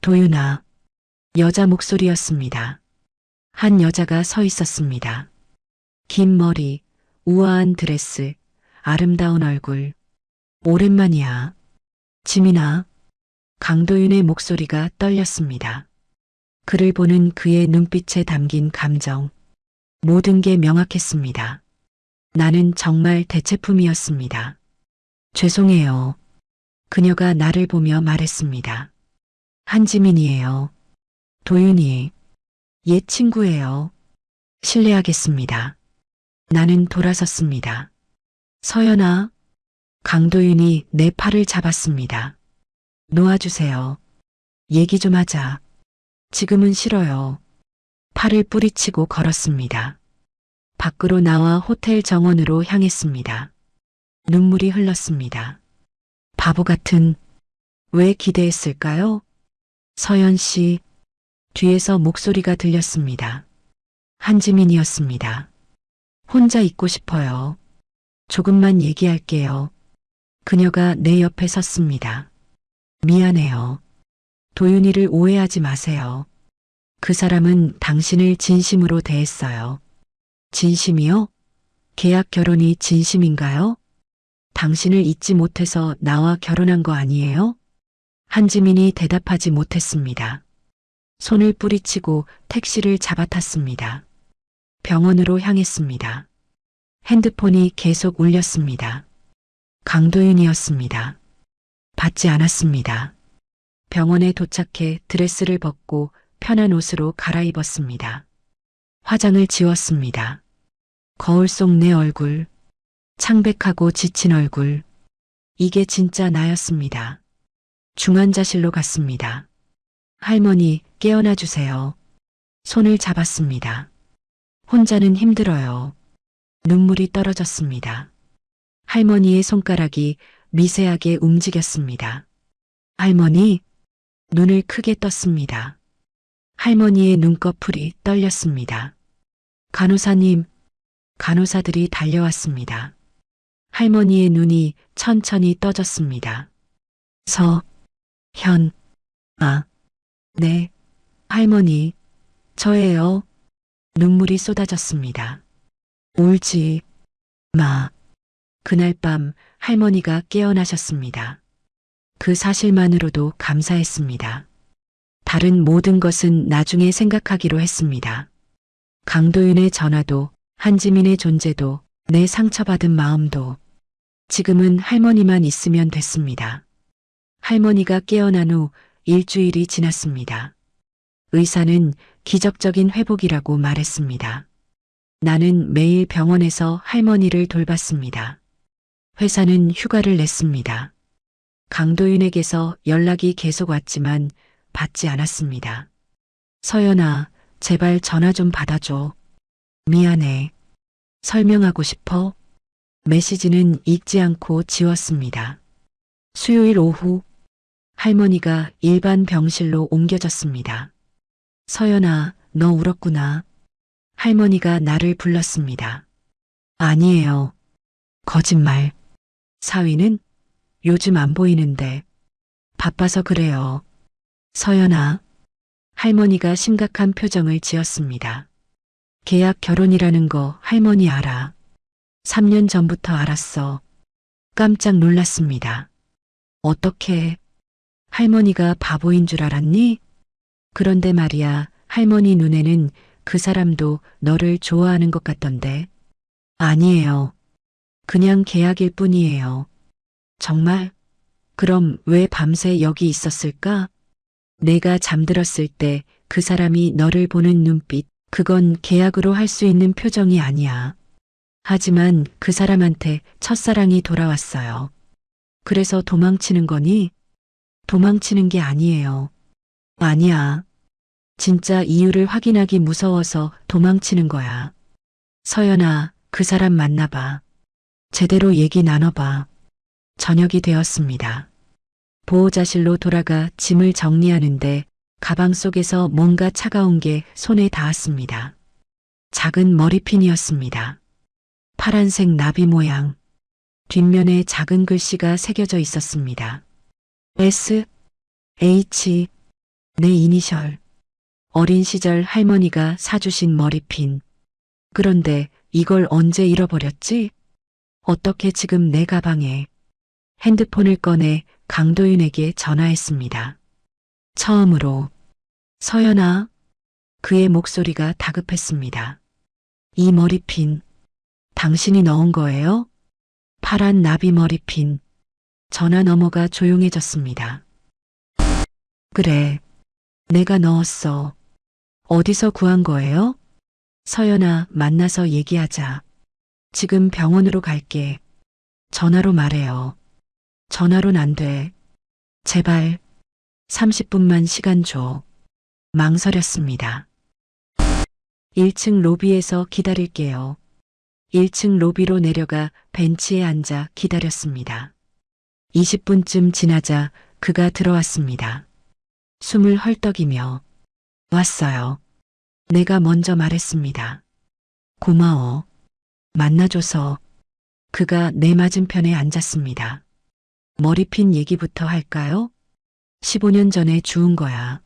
도윤아. 여자 목소리였습니다. 한 여자가 서 있었습니다. 긴 머리, 우아한 드레스, 아름다운 얼굴. 오랜만이야. 지민아. 강도윤의 목소리가 떨렸습니다. 그를 보는 그의 눈빛에 담긴 감정. 모든 게 명확했습니다. 나는 정말 대체품이었습니다. 죄송해요. 그녀가 나를 보며 말했습니다. 한지민이에요. 도윤이. 옛 친구예요. 실례하겠습니다. 나는 돌아섰습니다. 서연아. 강도윤이 내 팔을 잡았습니다. 놓아주세요. 얘기 좀 하자. 지금은 싫어요. 팔을 뿌리치고 걸었습니다. 밖으로 나와 호텔 정원으로 향했습니다. 눈물이 흘렀습니다. 바보 같은, 왜 기대했을까요? 서연 씨, 뒤에서 목소리가 들렸습니다. 한지민이었습니다. 혼자 있고 싶어요. 조금만 얘기할게요. 그녀가 내 옆에 섰습니다. 미안해요. 도윤이를 오해하지 마세요. 그 사람은 당신을 진심으로 대했어요. 진심이요? 계약 결혼이 진심인가요? 당신을 잊지 못해서 나와 결혼한 거 아니에요? 한지민이 대답하지 못했습니다. 손을 뿌리치고 택시를 잡아탔습니다. 병원으로 향했습니다. 핸드폰이 계속 울렸습니다. 강도윤이었습니다. 받지 않았습니다. 병원에 도착해 드레스를 벗고 편한 옷으로 갈아입었습니다. 화장을 지웠습니다. 거울 속 내 얼굴, 창백하고 지친 얼굴, 이게 진짜 나였습니다. 중환자실로 갔습니다. 할머니, 깨어나 주세요. 손을 잡았습니다. 혼자는 힘들어요. 눈물이 떨어졌습니다. 할머니의 손가락이 미세하게 움직였습니다. 할머니, 눈을 크게 떴습니다. 할머니의 눈꺼풀이 떨렸습니다. 간호사님, 간호사들이 달려왔습니다. 할머니의 눈이 천천히 떠졌습니다. 네, 할머니, 저예요. 눈물이 쏟아졌습니다. 울지 마. 그날 밤 할머니가 깨어나셨습니다. 그 사실만으로도 감사했습니다. 다른 모든 것은 나중에 생각하기로 했습니다. 강도윤의 전화도, 한지민의 존재도, 내 상처받은 마음도, 지금은 할머니만 있으면 됐습니다. 할머니가 깨어난 후 일주일이 지났습니다. 의사는 기적적인 회복이라고 말했습니다. 나는 매일 병원에서 할머니를 돌봤습니다. 회사는 휴가를 냈습니다. 강도윤에게서 연락이 계속 왔지만 받지 않았습니다. 서연아, 제발 전화 좀 받아줘. 미안해. 설명하고 싶어. 메시지는 읽지 않고 지웠습니다. 수요일 오후, 할머니가 일반 병실로 옮겨졌습니다. 서연아, 너 울었구나. 할머니가 나를 불렀습니다. 아니에요. 거짓말. 사위는 요즘 안 보이는데 바빠서 그래요. 서연아. 할머니가 심각한 표정을 지었습니다. 계약 결혼이라는 거 할머니 알아. 3년 전부터 알았어. 깜짝 놀랐습니다. 어떻게? 할머니가 바보인 줄 알았니? 그런데 말이야, 할머니 눈에는 그 사람도 너를 좋아하는 것 같던데. 아니에요. 그냥 계약일 뿐이에요. 정말? 그럼 왜 밤새 여기 있었을까? 내가 잠들었을 때 그 사람이 너를 보는 눈빛, 그건 계약으로 할 수 있는 표정이 아니야. 하지만 그 사람한테 첫사랑이 돌아왔어요. 그래서 도망치는 거니? 도망치는 게 아니에요. 아니야. 진짜 이유를 확인하기 무서워서 도망치는 거야. 서연아, 그 사람 만나봐. 제대로 얘기 나눠봐. 저녁이 되었습니다. 보호자실로 돌아가 짐을 정리하는데 가방 속에서 뭔가 차가운 게 손에 닿았습니다. 작은 머리핀이었습니다. 파란색 나비 모양. 뒷면에 작은 글씨가 새겨져 있었습니다. S, H, 내 이니셜. 어린 시절 할머니가 사주신 머리핀. 그런데 이걸 언제 잃어버렸지? 어떻게 지금 내 가방에? 핸드폰을 꺼내 강도윤에게 전화했습니다. 처음으로. 서연아. 그의 목소리가 다급했습니다. 이 머리핀. 당신이 넣은 거예요? 파란 나비 머리핀. 전화 너머가 조용해졌습니다. 그래. 내가 넣었어. 어디서 구한 거예요? 서연아, 만나서 얘기하자. 지금 병원으로 갈게. 전화로 말해요. 전화로는 안 돼. 제발 30분만 시간 줘. 망설였습니다. 1층 로비에서 기다릴게요. 1층 로비로 내려가 벤치에 앉아 기다렸습니다. 20분쯤 지나자 그가 들어왔습니다. 숨을 헐떡이며 왔어요. 내가 먼저 말했습니다. 고마워. 만나줘서. 그가 내 맞은편에 앉았습니다. 머리핀 얘기부터 할까요? 15년 전에 주운 거야.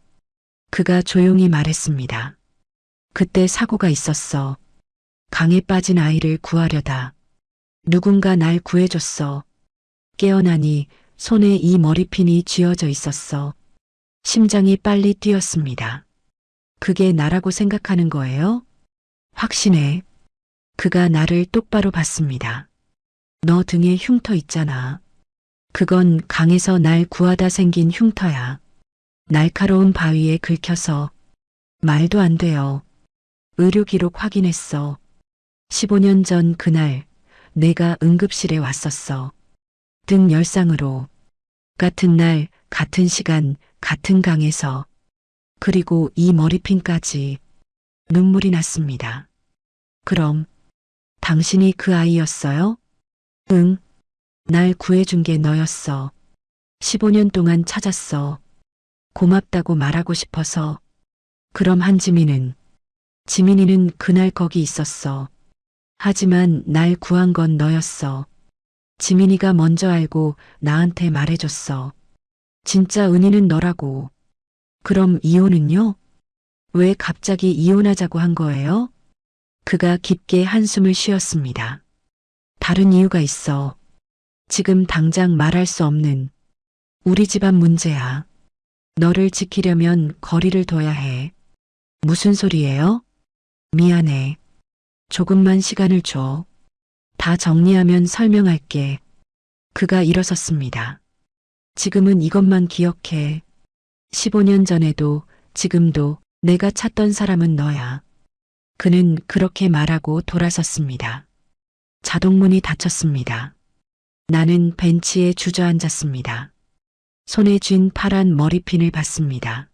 그가 조용히 말했습니다. 그때 사고가 있었어. 강에 빠진 아이를 구하려다. 누군가 날 구해줬어. 깨어나니 손에 이 머리핀이 쥐어져 있었어. 심장이 빨리 뛰었습니다. 그게 나라고 생각하는 거예요? 확신해. 그가 나를 똑바로 봤습니다. 너 등에 흉터 있잖아. 그건 강에서 날 구하다 생긴 흉터야. 날카로운 바위에 긁혀서. 말도 안 돼요. 의료 기록 확인했어. 15년 전 그날 내가 응급실에 왔었어. 등 열상으로. 같은 날, 같은 시간, 같은 강에서. 그리고 이 머리핀까지. 눈물이 났습니다. 그럼 당신이 그 아이였어요? 응. 날 구해준 게 너였어. 15년 동안 찾았어. 고맙다고 말하고 싶어서. 그럼 한지민은? 지민이는 그날 거기 있었어. 하지만 날 구한 건 너였어. 지민이가 먼저 알고 나한테 말해줬어. 진짜 은희는 너라고. 그럼 이혼은요? 왜 갑자기 이혼하자고 한 거예요? 그가 깊게 한숨을 쉬었습니다. 다른 이유가 있어. 지금 당장 말할 수 없는. 우리 집안 문제야. 너를 지키려면 거리를 둬야 해. 무슨 소리예요? 미안해. 조금만 시간을 줘. 다 정리하면 설명할게. 그가 일어섰습니다. 지금은 이것만 기억해. 15년 전에도 지금도 내가 찾던 사람은 너야. 그는 그렇게 말하고 돌아섰습니다. 자동문이 닫혔습니다. 나는 벤치에 주저앉았습니다. 손에 쥔 파란 머리핀을 봤습니다.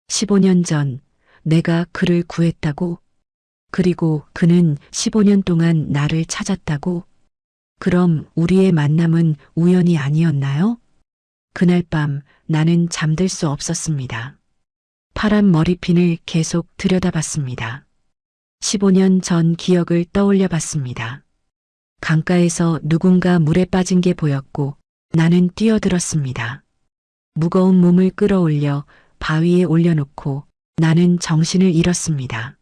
15년 전 내가 그를 구했다고? 그리고 그는 15년 동안 나를 찾았다고? 그럼 우리의 만남은 우연이 아니었나요? 그날 밤 나는 잠들 수 없었습니다. 파란 머리핀을 계속 들여다봤습니다. 15년 전 기억을 떠올려 봤습니다. 강가에서 누군가 물에 빠진 게 보였고 나는 뛰어들었습니다. 무거운 몸을 끌어올려 바위에 올려놓고 나는 정신을 잃었습니다.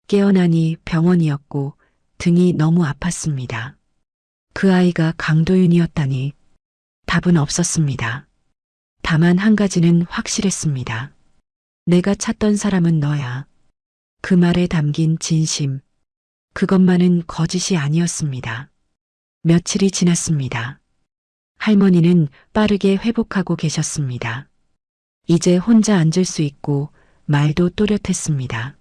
깨어나니 병원이었고 등이 너무 아팠습니다. 그 아이가 강도윤이었다니 답은 없었습니다. 다만 한 가지는 확실했습니다. 내가 찾던 사람은 너야. 그 말에 담긴 진심, 그것만은 거짓이 아니었습니다. 며칠이 지났습니다. 할머니는 빠르게 회복하고 계셨습니다. 이제 혼자 앉을 수 있고 말도 또렷했습니다.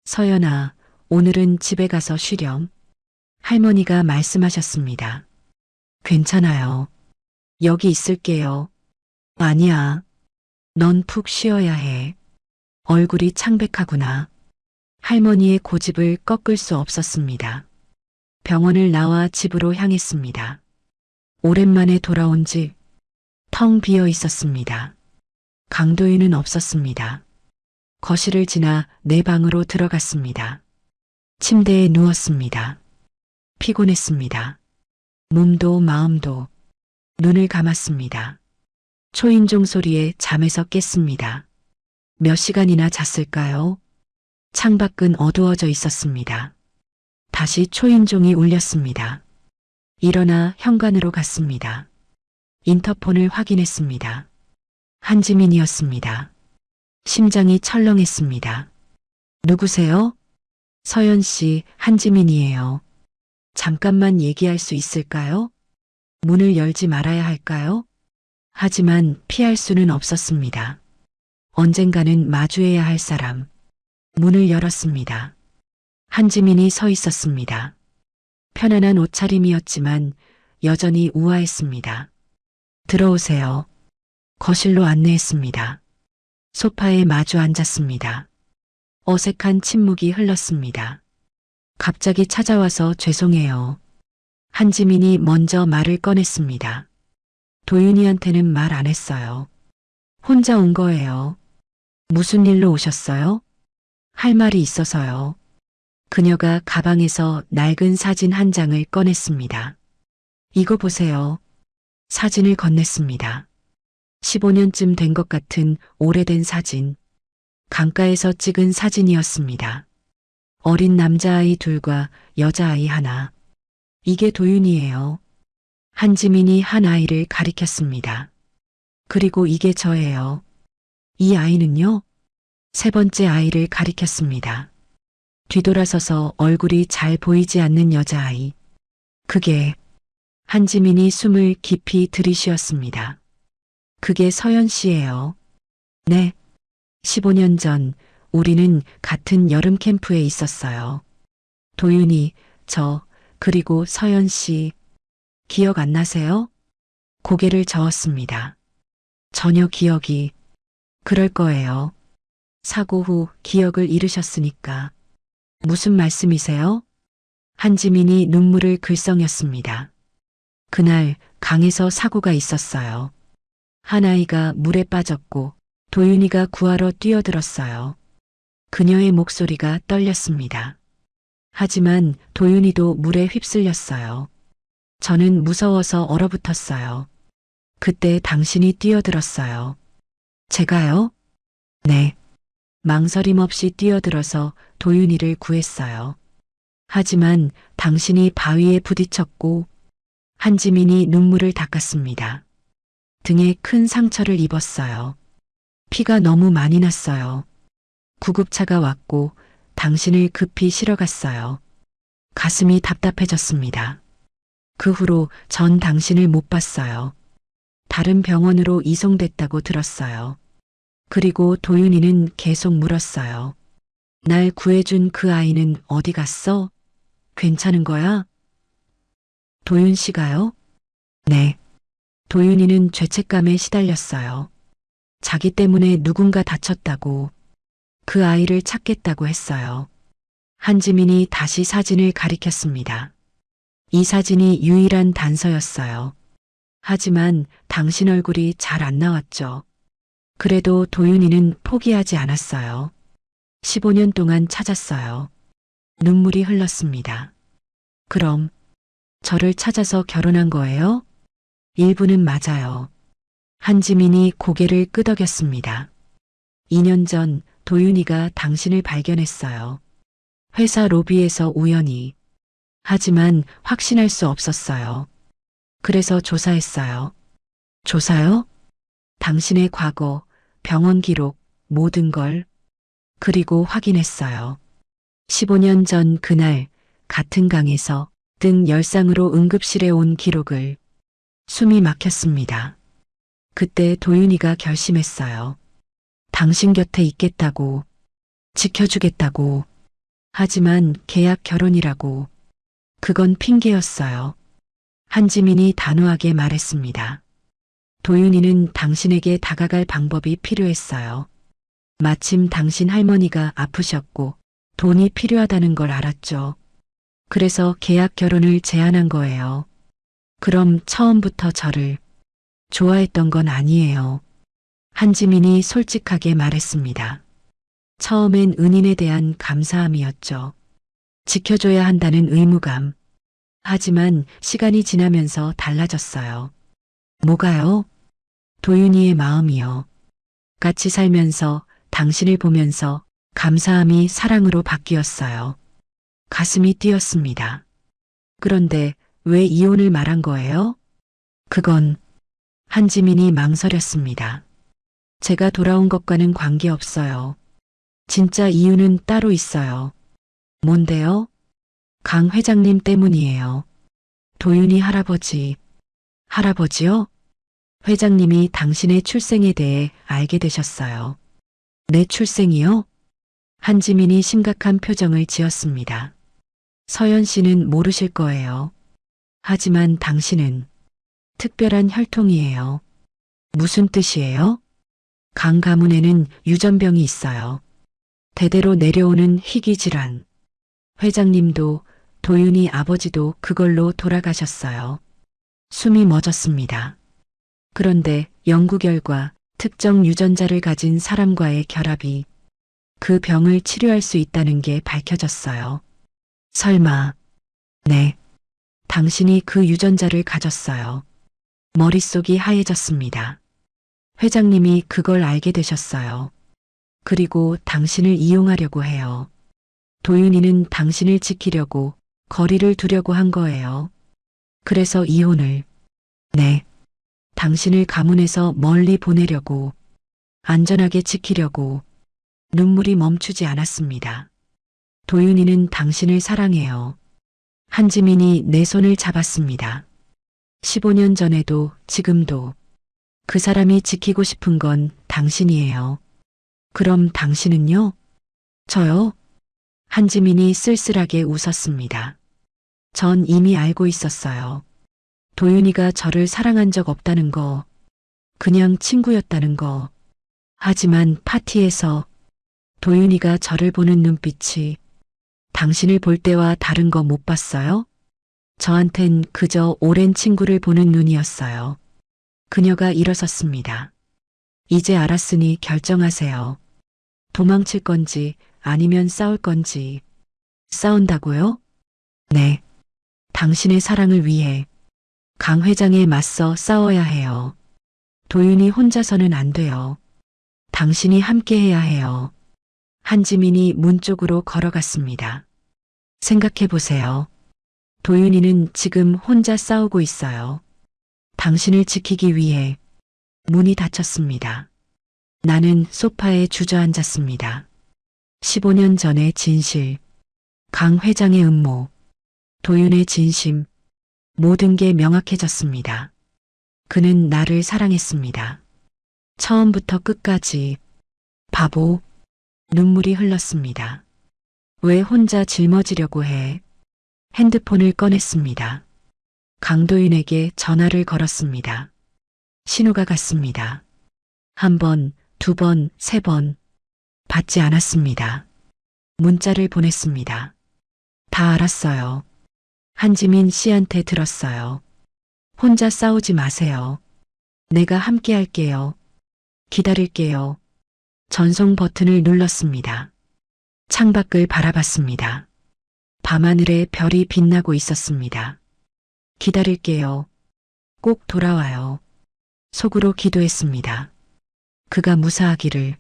서연아, 오늘은 집에 가서 쉬렴. 할머니가 말씀하셨습니다. 괜찮아요. 여기 있을게요. 아니야. 넌 푹 쉬어야 해. 얼굴이 창백하구나. 할머니의 고집을 꺾을 수 없었습니다. 병원을 나와 집으로 향했습니다. 오랜만에 돌아온 집, 텅 비어 있었습니다. 강도윤은 없었습니다. 거실을 지나 내 방으로 들어갔습니다. 침대에 누웠습니다. 피곤했습니다. 몸도 마음도. 눈을 감았습니다. 초인종 소리에 잠에서 깼습니다. 몇 시간이나 잤을까요? 창밖은 어두워져 있었습니다. 다시 초인종이 울렸습니다. 일어나 현관으로 갔습니다. 인터폰을 확인했습니다. 한지민이었습니다. 심장이 철렁했습니다. 누구세요? 서연 씨, 한지민이에요. 잠깐만 얘기할 수 있을까요? 문을 열지 말아야 할까요? 하지만 피할 수는 없었습니다. 언젠가는 마주해야 할 사람. 문을 열었습니다. 한지민이 서 있었습니다. 편안한 옷차림이었지만 여전히 우아했습니다. 들어오세요. 거실로 안내했습니다. 소파에 마주 앉았습니다. 어색한 침묵이 흘렀습니다. 갑자기 찾아와서 죄송해요. 한지민이 먼저 말을 꺼냈습니다. 도윤이한테는 말 안 했어요. 혼자 온 거예요. 무슨 일로 오셨어요? 할 말이 있어서요. 그녀가 가방에서 낡은 사진 한 장을 꺼냈습니다. 이거 보세요. 사진을 건넸습니다. 15년쯤 된 것 같은 오래된 사진. 강가에서 찍은 사진이었습니다. 어린 남자아이 둘과 여자아이 하나. 이게 도윤이에요. 한지민이 한 아이를 가리켰습니다. 그리고 이게 저예요. 이 아이는요? 세 번째 아이를 가리켰습니다. 뒤돌아서서 얼굴이 잘 보이지 않는 여자아이. 그게 한지민이 숨을 깊이 들이쉬었습니다. 그게 서연 씨예요. 네. 15년 전 우리는 같은 여름 캠프에 있었어요. 도윤이, 저, 그리고 서연 씨. 기억 안 나세요? 고개를 저었습니다. 전혀 기억이. 그럴 거예요. 사고 후 기억을 잃으셨으니까. 무슨 말씀이세요? 한지민이 눈물을 글썽였습니다. 그날 강에서 사고가 있었어요. 한 아이가 물에 빠졌고 도윤이가 구하러 뛰어들었어요. 그녀의 목소리가 떨렸습니다. 하지만 도윤이도 물에 휩쓸렸어요. 저는 무서워서 얼어붙었어요. 그때 당신이 뛰어들었어요. 제가요? 네. 망설임 없이 뛰어들어서 도윤이를 구했어요. 하지만 당신이 바위에 부딪혔고 한지민이 눈물을 닦았습니다. 등에 큰 상처를 입었어요. 피가 너무 많이 났어요. 구급차가 왔고 당신을 급히 실어갔어요. 가슴이 답답해졌습니다. 그 후로 전 당신을 못 봤어요. 다른 병원으로 이송됐다고 들었어요. 그리고 도윤이는 계속 물었어요. 날 구해준 그 아이는 어디 갔어? 괜찮은 거야? 도윤 씨가요? 네. 도윤이는 죄책감에 시달렸어요. 자기 때문에 누군가 다쳤다고, 그 아이를 찾겠다고 했어요. 한지민이 다시 사진을 가리켰습니다. 이 사진이 유일한 단서였어요. 하지만 당신 얼굴이 잘 안 나왔죠. 그래도 도윤이는 포기하지 않았어요. 15년 동안 찾았어요. 눈물이 흘렀습니다. 그럼 저를 찾아서 결혼한 거예요? 일부는 맞아요. 한지민이 고개를 끄덕였습니다. 2년 전 도윤이가 당신을 발견했어요. 회사 로비에서 우연히. 하지만 확신할 수 없었어요. 그래서 조사했어요. 조사요? 당신의 과거, 병원 기록, 모든 걸. 그리고 확인했어요. 15년 전 그날 같은 강에서 등 열상으로 응급실에 온 기록을. 숨이 막혔습니다. 그때 도윤이가 결심했어요. 당신 곁에 있겠다고, 지켜주겠다고. 하지만 계약 결혼이라고. 그건 핑계였어요. 한지민이 단호하게 말했습니다. 도윤이는 당신에게 다가갈 방법이 필요했어요. 마침 당신 할머니가 아프셨고 돈이 필요하다는 걸 알았죠. 그래서 계약 결혼을 제안한 거예요. 그럼 처음부터 저를 좋아했던 건 아니에요. 한지민이 솔직하게 말했습니다. 처음엔 은인에 대한 감사함이었죠. 지켜줘야 한다는 의무감. 하지만 시간이 지나면서 달라졌어요. 뭐가요? 도윤이의 마음이요. 같이 살면서 당신을 보면서 감사함이 사랑으로 바뀌었어요. 가슴이 뛰었습니다. 그런데 왜 이혼을 말한 거예요? 그건 한지민이 망설였습니다. 제가 돌아온 것과는 관계없어요. 진짜 이유는 따로 있어요. 뭔데요? 강 회장님 때문이에요. 도윤이 할아버지. 할아버지요? 회장님이 당신의 출생에 대해 알게 되셨어요. 내 출생이요? 한지민이 심각한 표정을 지었습니다. 서연 씨는 모르실 거예요. 하지만 당신은 특별한 혈통이에요. 무슨 뜻이에요? 강 가문에는 유전병이 있어요. 대대로 내려오는 희귀 질환. 회장님도 도윤이 아버지도 그걸로 돌아가셨어요. 숨이 멎었습니다. 그런데 연구 결과 특정 유전자를 가진 사람과의 결합이 그 병을 치료할 수 있다는 게 밝혀졌어요. 설마, 네, 당신이 그 유전자를 가졌어요. 머릿속이 하얘졌습니다. 회장님이 그걸 알게 되셨어요. 그리고 당신을 이용하려고 해요. 도윤이는 당신을 지키려고 거리를 두려고 한 거예요. 그래서 이혼을. 네. 당신을 가문에서 멀리 보내려고. 안전하게 지키려고. 눈물이 멈추지 않았습니다. 도윤이는 당신을 사랑해요. 한지민이 내 손을 잡았습니다. 15년 전에도 지금도 그 사람이 지키고 싶은 건 당신이에요. 그럼 당신은요? 저요? 한지민이 쓸쓸하게 웃었습니다. 전 이미 알고 있었어요. 도윤이가 저를 사랑한 적 없다는 거, 그냥 친구였다는 거. 하지만 파티에서 도윤이가 저를 보는 눈빛이 당신을 볼 때와 다른 거 못 봤어요? 저한텐 그저 오랜 친구를 보는 눈이었어요. 그녀가 일어섰습니다. 이제 알았으니 결정하세요. 도망칠 건지 아니면 싸울 건지. 싸운다고요? 네. 당신의 사랑을 위해 강 회장에 맞서 싸워야 해요. 도윤이 혼자서는 안 돼요. 당신이 함께해야 해요. 한지민이 문 쪽으로 걸어갔습니다. 생각해 보세요. 도윤이는 지금 혼자 싸우고 있어요. 당신을 지키기 위해. 문이 닫혔습니다. 나는 소파에 주저앉았습니다. 15년 전의 진실, 강 회장의 음모, 도윤의 진심, 모든 게 명확해졌습니다. 그는 나를 사랑했습니다. 처음부터 끝까지. 바보. 눈물이 흘렀습니다. 왜 혼자 짊어지려고 해? 핸드폰을 꺼냈습니다. 강도윤에게 전화를 걸었습니다. 신호가 갔습니다. 한 번, 두 번, 세 번. 받지 않았습니다. 문자를 보냈습니다. 다 알았어요. 한지민 씨한테 들었어요. 혼자 싸우지 마세요. 내가 함께 할게요. 기다릴게요. 전송 버튼을 눌렀습니다. 창밖을 바라봤습니다. 밤하늘에 별이 빛나고 있었습니다. 기다릴게요. 꼭 돌아와요. 속으로 기도했습니다. 그가 무사하기를,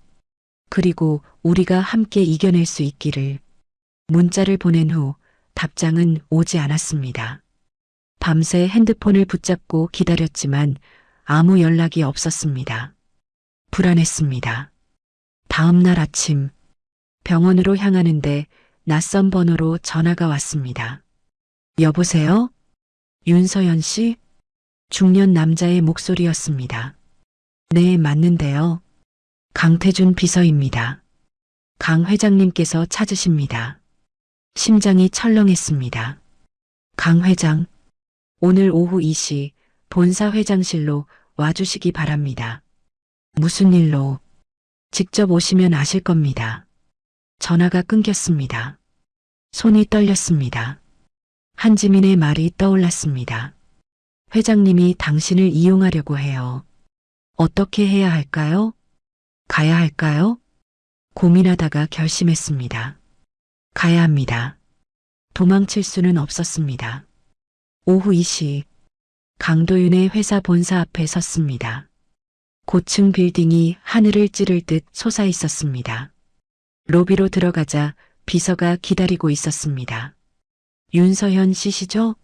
그리고 우리가 함께 이겨낼 수 있기를. 문자를 보낸 후 답장은 오지 않았습니다. 밤새 핸드폰을 붙잡고 기다렸지만 아무 연락이 없었습니다. 불안했습니다. 다음 날 아침 병원으로 향하는데 낯선 번호로 전화가 왔습니다. 여보세요? 윤서연 씨? 중년 남자의 목소리였습니다. 네, 맞는데요. 강태준 비서입니다. 강 회장님께서 찾으십니다. 심장이 철렁했습니다. 강 회장, 오늘 오후 2시 본사 회장실로 와주시기 바랍니다. 무슨 일로? 직접 오시면 아실 겁니다. 전화가 끊겼습니다. 손이 떨렸습니다. 한지민의 말이 떠올랐습니다. 회장님이 당신을 이용하려고 해요. 어떻게 해야 할까요? 가야 할까요? 고민하다가 결심했습니다. 가야 합니다. 도망칠 수는 없었습니다. 오후 2시 강도윤의 회사 본사 앞에 섰습니다. 고층 빌딩이 하늘을 찌를 듯 솟아 있었습니다. 로비로 들어가자 비서가 기다리고 있었습니다. 윤서현 씨시죠?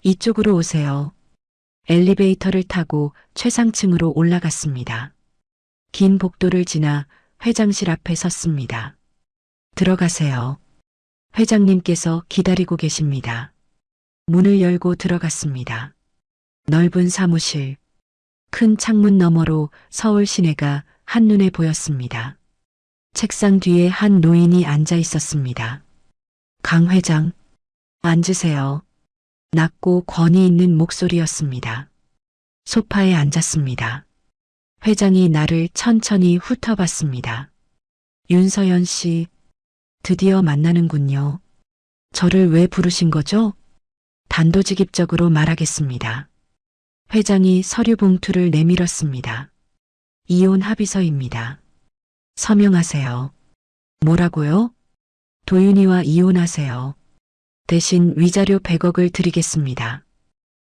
이쪽으로 오세요. 엘리베이터를 타고 최상층으로 올라갔습니다. 긴 복도를 지나 회장실 앞에 섰습니다. 들어가세요. 회장님께서 기다리고 계십니다. 문을 열고 들어갔습니다. 넓은 사무실, 큰 창문 너머로 서울 시내가 한눈에 보였습니다. 책상 뒤에 한 노인이 앉아 있었습니다. 강 회장, 앉으세요. 낮고 권위 있는 목소리였습니다. 소파에 앉았습니다. 회장이 나를 천천히 훑어봤습니다. 윤서연 씨, 드디어 만나는군요. 저를 왜 부르신 거죠? 단도직입적으로 말하겠습니다. 회장이 서류 봉투를 내밀었습니다. 이혼 합의서입니다. 서명하세요. 뭐라고요? 도윤이와 이혼하세요. 대신 위자료 100억을 드리겠습니다.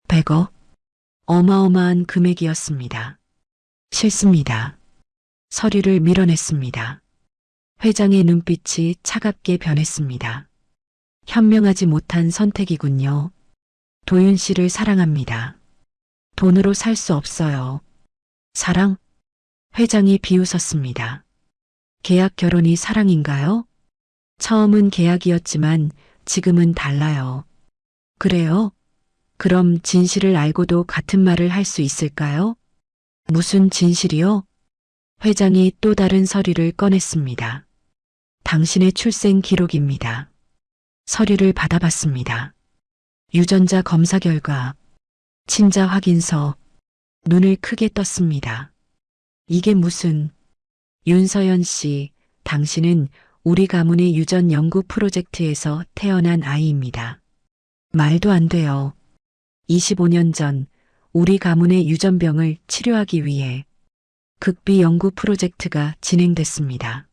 100억? 어마어마한 금액이었습니다. 싫습니다. 서류를 밀어냈습니다. 회장의 눈빛이 차갑게 변했습니다. 현명하지 못한 선택이군요. 도윤 씨를 사랑합니다. 돈으로 살 수 없어요. 사랑? 회장이 비웃었습니다. 계약 결혼이 사랑인가요? 처음은 계약이었지만 지금은 달라요. 그래요? 그럼 진실을 알고도 같은 말을 할 수 있을까요? 무슨 진실이요? 회장이 또 다른 서류를 꺼냈습니다. 당신의 출생 기록입니다. 서류를 받아봤습니다. 유전자 검사 결과, 친자 확인서, 눈을 크게 떴습니다. 이게 무슨, 윤서연 씨, 당신은 우리 가문의 유전 연구 프로젝트에서 태어난 아이입니다. 말도 안 돼요. 25년 전 우리 가문의 유전병을 치료하기 위해 극비 연구 프로젝트가 진행됐습니다.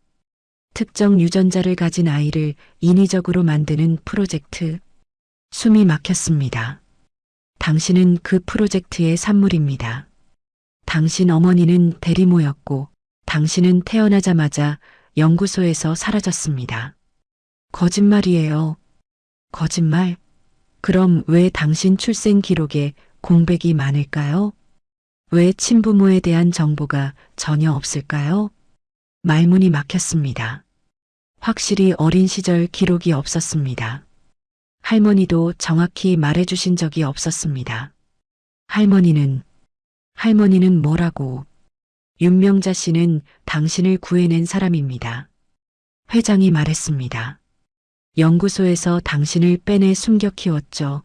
특정 유전자를 가진 아이를 인위적으로 만드는 프로젝트. 숨이 막혔습니다. 당신은 그 프로젝트의 산물입니다. 당신 어머니는 대리모였고 당신은 태어나자마자 연구소에서 사라졌습니다. 거짓말이에요. 거짓말? 그럼 왜 당신 출생 기록에 공백이 많을까요? 왜 친부모에 대한 정보가 전혀 없을까요? 말문이 막혔습니다. 확실히 어린 시절 기록이 없었습니다. 할머니도 정확히 말해주신 적이 없었습니다. 할머니는 뭐라고? 윤명자 씨는 당신을 구해낸 사람입니다. 회장이 말했습니다. 연구소에서 당신을 빼내 숨겨 키웠죠.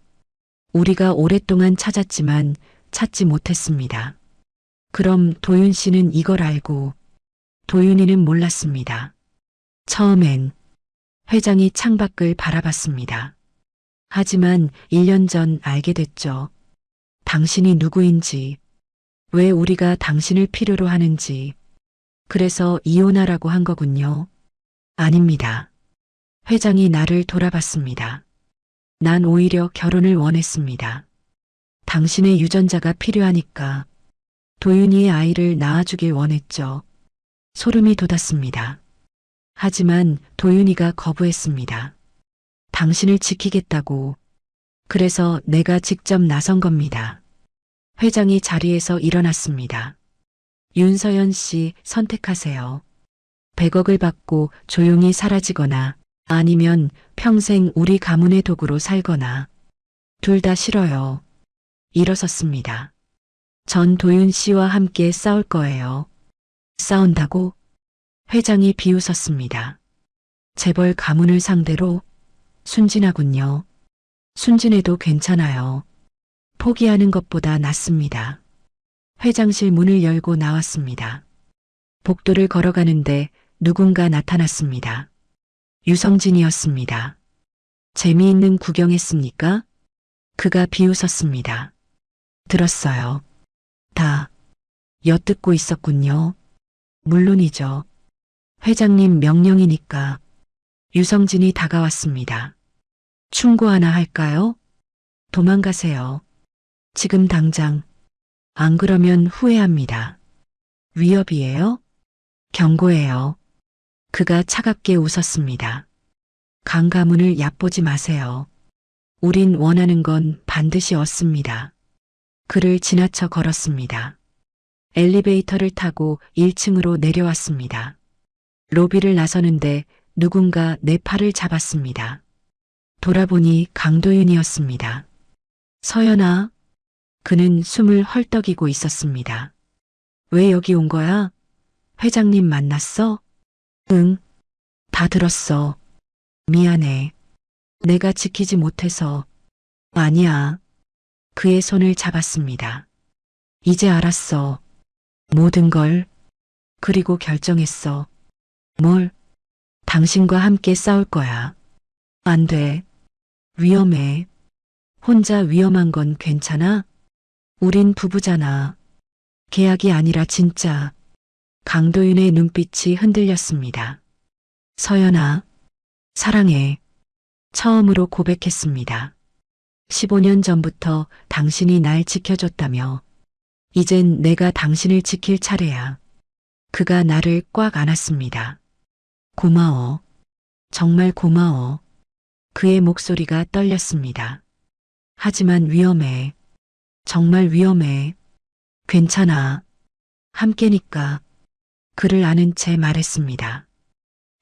우리가 오랫동안 찾았지만 찾지 못했습니다. 그럼 도윤 씨는 이걸 알고 도윤이는 몰랐습니다. 처음엔 회장이 창밖을 바라봤습니다. 하지만 1년 전 알게 됐죠. 당신이 누구인지, 왜 우리가 당신을 필요로 하는지. 그래서 이혼하라고 한 거군요. 아닙니다. 회장이 나를 돌아봤습니다. 난 오히려 결혼을 원했습니다. 당신의 유전자가 필요하니까 도윤이의 아이를 낳아주길 원했죠. 소름이 돋았습니다. 하지만 도윤이가 거부했습니다. 당신을 지키겠다고. 그래서 내가 직접 나선 겁니다. 회장이 자리에서 일어났습니다. 윤서연 씨 선택하세요. 100억을 받고 조용히 사라지거나 아니면 평생 우리 가문의 도구로 살거나 둘 다 싫어요. 일어섰습니다. 전 도윤 씨와 함께 싸울 거예요. 싸운다고? 회장이 비웃었습니다. 재벌 가문을 상대로? 순진하군요. 순진해도 괜찮아요. 포기하는 것보다 낫습니다. 회장실 문을 열고 나왔습니다. 복도를 걸어가는데 누군가 나타났습니다. 유성진이었습니다. 재미있는 구경했습니까? 그가 비웃었습니다. 들었어요. 다 엿듣고 있었군요. 물론이죠. 회장님 명령이니까. 유성진이 다가왔습니다. 충고 하나 할까요? 도망가세요. 지금 당장. 안 그러면 후회합니다. 위협이에요? 경고예요. 그가 차갑게 웃었습니다. 강 가문을 얕보지 마세요. 우린 원하는 건 반드시 얻습니다. 그를 지나쳐 걸었습니다. 엘리베이터를 타고 1층으로 내려왔습니다. 로비를 나서는데 누군가 내 팔을 잡았습니다. 돌아보니 강도윤이었습니다. 서연아. 그는 숨을 헐떡이고 있었습니다. 왜 여기 온 거야? 회장님 만났어? 응. 다 들었어. 미안해. 내가 지키지 못해서. 아니야. 그의 손을 잡았습니다. 이제 알았어. 모든 걸. 그리고 결정했어. 뭘? 당신과 함께 싸울 거야. 안 돼. 위험해. 혼자 위험한 건 괜찮아? 우린 부부잖아. 계약이 아니라 진짜. 강도윤의 눈빛이 흔들렸습니다. 서연아, 사랑해. 처음으로 고백했습니다. 15년 전부터 당신이 날 지켜줬다며. 이젠 내가 당신을 지킬 차례야. 그가 나를 꽉 안았습니다. 고마워. 정말 고마워. 그의 목소리가 떨렸습니다. 하지만 위험해. 정말 위험해. 괜찮아. 함께니까. 그를 아는 채 말했습니다.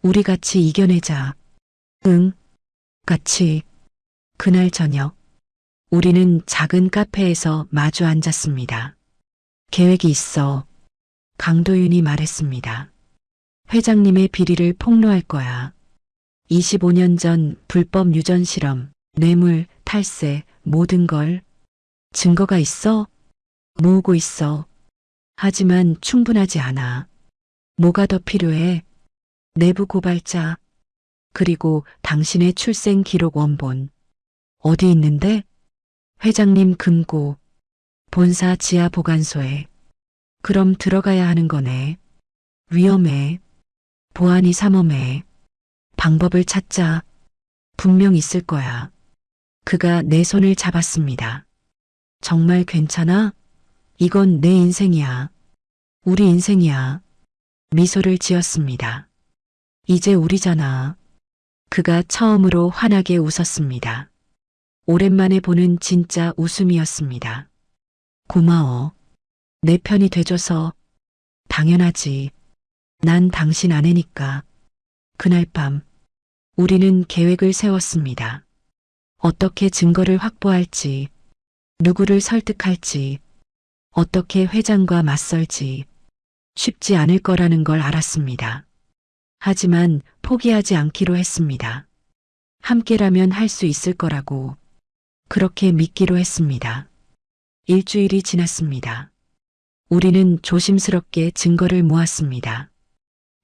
우리 같이 이겨내자. 응. 같이. 그날 저녁. 우리는 작은 카페에서 마주 앉았습니다. 계획이 있어. 강도윤이 말했습니다. 회장님의 비리를 폭로할 거야. 25년 전 불법 유전 실험, 뇌물, 탈세, 모든 걸. 증거가 있어? 모으고 있어. 하지만 충분하지 않아. 뭐가 더 필요해? 내부 고발자. 그리고 당신의 출생 기록 원본. 어디 있는데? 회장님 금고. 본사 지하 보관소에. 그럼 들어가야 하는 거네. 위험해. 보안이 삼엄해. 방법을 찾자. 분명 있을 거야. 그가 내 손을 잡았습니다. 정말 괜찮아? 이건 내 인생이야. 우리 인생이야. 미소를 지었습니다. 이제 우리잖아. 그가 처음으로 환하게 웃었습니다. 오랜만에 보는 진짜 웃음이었습니다. 고마워. 내 편이 돼줘서. 당연하지. 난 당신 아내니까. 그날 밤 우리는 계획을 세웠습니다. 어떻게 증거를 확보할지, 누구를 설득할지, 어떻게 회장과 맞설지. 쉽지 않을 거라는 걸 알았습니다. 하지만 포기하지 않기로 했습니다. 함께라면 할 수 있을 거라고. 그렇게 믿기로 했습니다. 일주일이 지났습니다. 우리는 조심스럽게 증거를 모았습니다.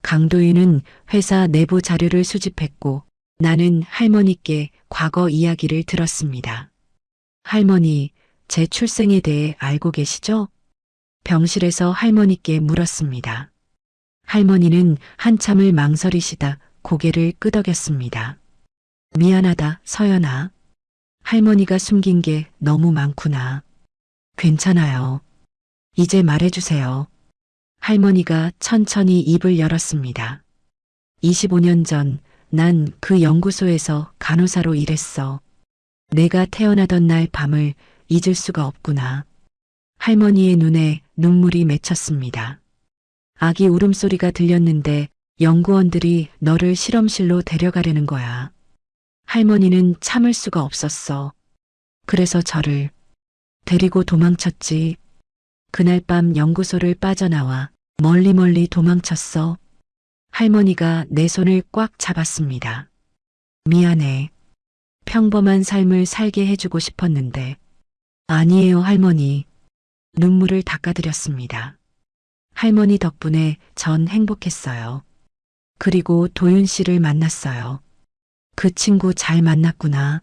강도윤은 회사 내부 자료를 수집했고 나는 할머니께 과거 이야기를 들었습니다. 할머니, 제 출생에 대해 알고 계시죠? 병실에서 할머니께 물었습니다. 할머니는 한참을 망설이시다 고개를 끄덕였습니다. 미안하다, 서연아. 할머니가 숨긴 게 너무 많구나. 괜찮아요. 이제 말해주세요. 할머니가 천천히 입을 열었습니다. 25년 전 난 그 연구소에서 간호사로 일했어. 내가 태어나던 날 밤을 잊을 수가 없구나. 할머니의 눈에 눈물이 맺혔습니다. 아기 울음소리가 들렸는데 연구원들이 너를 실험실로 데려가려는 거야. 할머니는 참을 수가 없었어. 그래서 저를 데리고 도망쳤지. 그날 밤 연구소를 빠져나와 멀리 도망쳤어. 할머니가 내 손을 꽉 잡았습니다. 미안해. 평범한 삶을 살게 해주고 싶었는데. 아니에요, 할머니. 눈물을 닦아드렸습니다. 할머니 덕분에 전 행복했어요. 그리고 도윤 씨를 만났어요. 그 친구 잘 만났구나.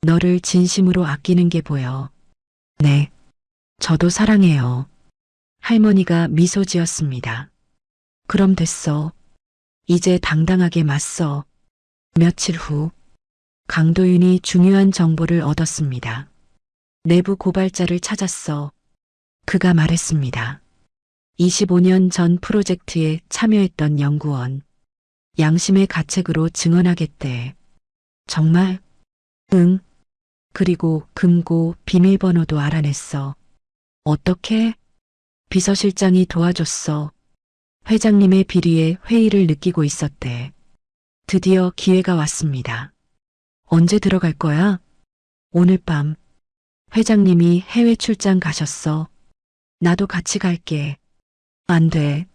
너를 진심으로 아끼는 게 보여. 네. 저도 사랑해요. 할머니가 미소 지었습니다. 그럼 됐어. 이제 당당하게 맞서. 며칠 후 강도윤이 중요한 정보를 얻었습니다. 내부 고발자를 찾았어. 그가 말했습니다. 25년 전 프로젝트에 참여했던 연구원. 양심의 가책으로 증언하겠대. 정말? 응. 그리고 금고 비밀번호도 알아냈어. 어떻게? 비서실장이 도와줬어. 회장님의 비리에 회의를 느끼고 있었대. 드디어 기회가 왔습니다. 언제 들어갈 거야? 오늘 밤. 회장님이 해외 출장 가셨어. 나도 같이 갈게. 안 돼.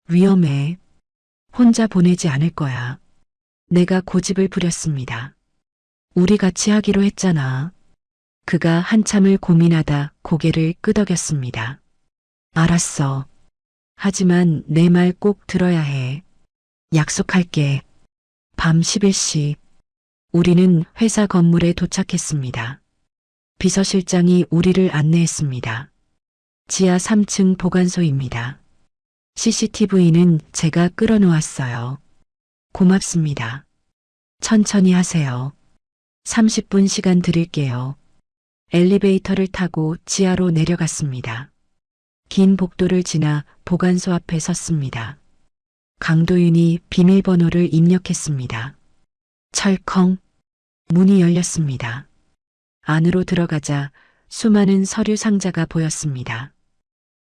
위험해. 혼자 보내지 않을 거야. 내가 고집을 부렸습니다. 우리 같이 하기로 했잖아. 그가 한참을 고민하다 고개를 끄덕였습니다. 알았어. 하지만 내 말 꼭 들어야 해. 약속할게. 밤 11시. 우리는 회사 건물에 도착했습니다. 비서실장이 우리를 안내했습니다. 지하 3층 보관소입니다. CCTV는 제가 끌어놓았어요. 고맙습니다. 천천히 하세요. 30분 시간 드릴게요. 엘리베이터를 타고 지하로 내려갔습니다. 긴 복도를 지나 보관소 앞에 섰습니다. 강도윤이 비밀번호를 입력했습니다. 철컹. 문이 열렸습니다. 안으로 들어가자 수많은 서류 상자가 보였습니다.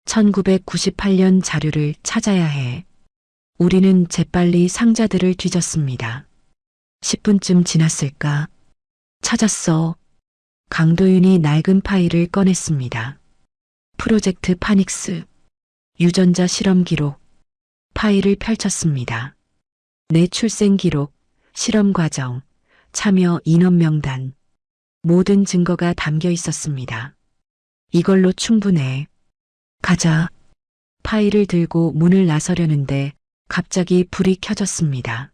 1998년 자료를 찾아야 해. 우리는 재빨리 상자들을 뒤졌습니다. 10분쯤 지났을까? 찾았어. 강도윤이 낡은 파일을 꺼냈습니다. 프로젝트 파닉스. 유전자 실험 기록. 파일을 펼쳤습니다. 내 출생 기록, 실험 과정, 참여 인원 명단. 모든 증거가 담겨 있었습니다. 이걸로 충분해. 가자. 파일을 들고 문을 나서려는데 갑자기 불이 켜졌습니다.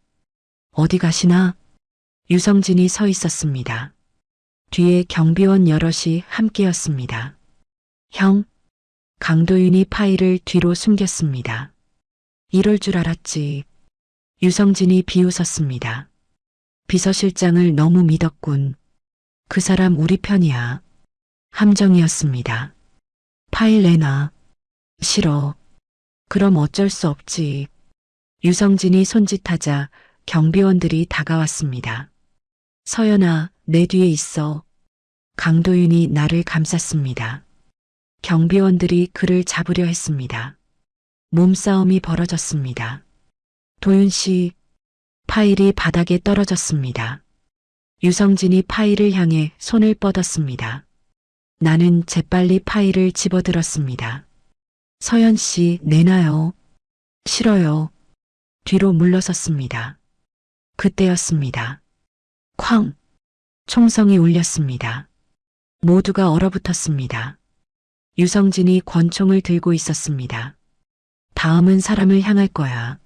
어디 가시나? 유성진이 서 있었습니다. 뒤에 경비원 여럿이 함께였습니다. 형. 강도윤이 파일을 뒤로 숨겼습니다. 이럴 줄 알았지. 유성진이 비웃었습니다. 비서실장을 너무 믿었군. 그 사람 우리 편이야. 함정이었습니다. 파일 내놔. 싫어. 그럼 어쩔 수 없지. 유성진이 손짓하자 경비원들이 다가왔습니다. 서연아, 내 뒤에 있어. 강도윤이 나를 감쌌습니다. 경비원들이 그를 잡으려 했습니다. 몸싸움이 벌어졌습니다. 도윤 씨, 파일이 바닥에 떨어졌습니다. 유성진이 파일을 향해 손을 뻗었습니다. 나는 재빨리 파일을 집어들었습니다. 서연 씨, 내놔요. 싫어요. 뒤로 물러섰습니다. 그때였습니다. 쾅! 총성이 울렸습니다. 모두가 얼어붙었습니다. 유성진이 권총을 들고 있었습니다. 다음은 사람을 향할 거야.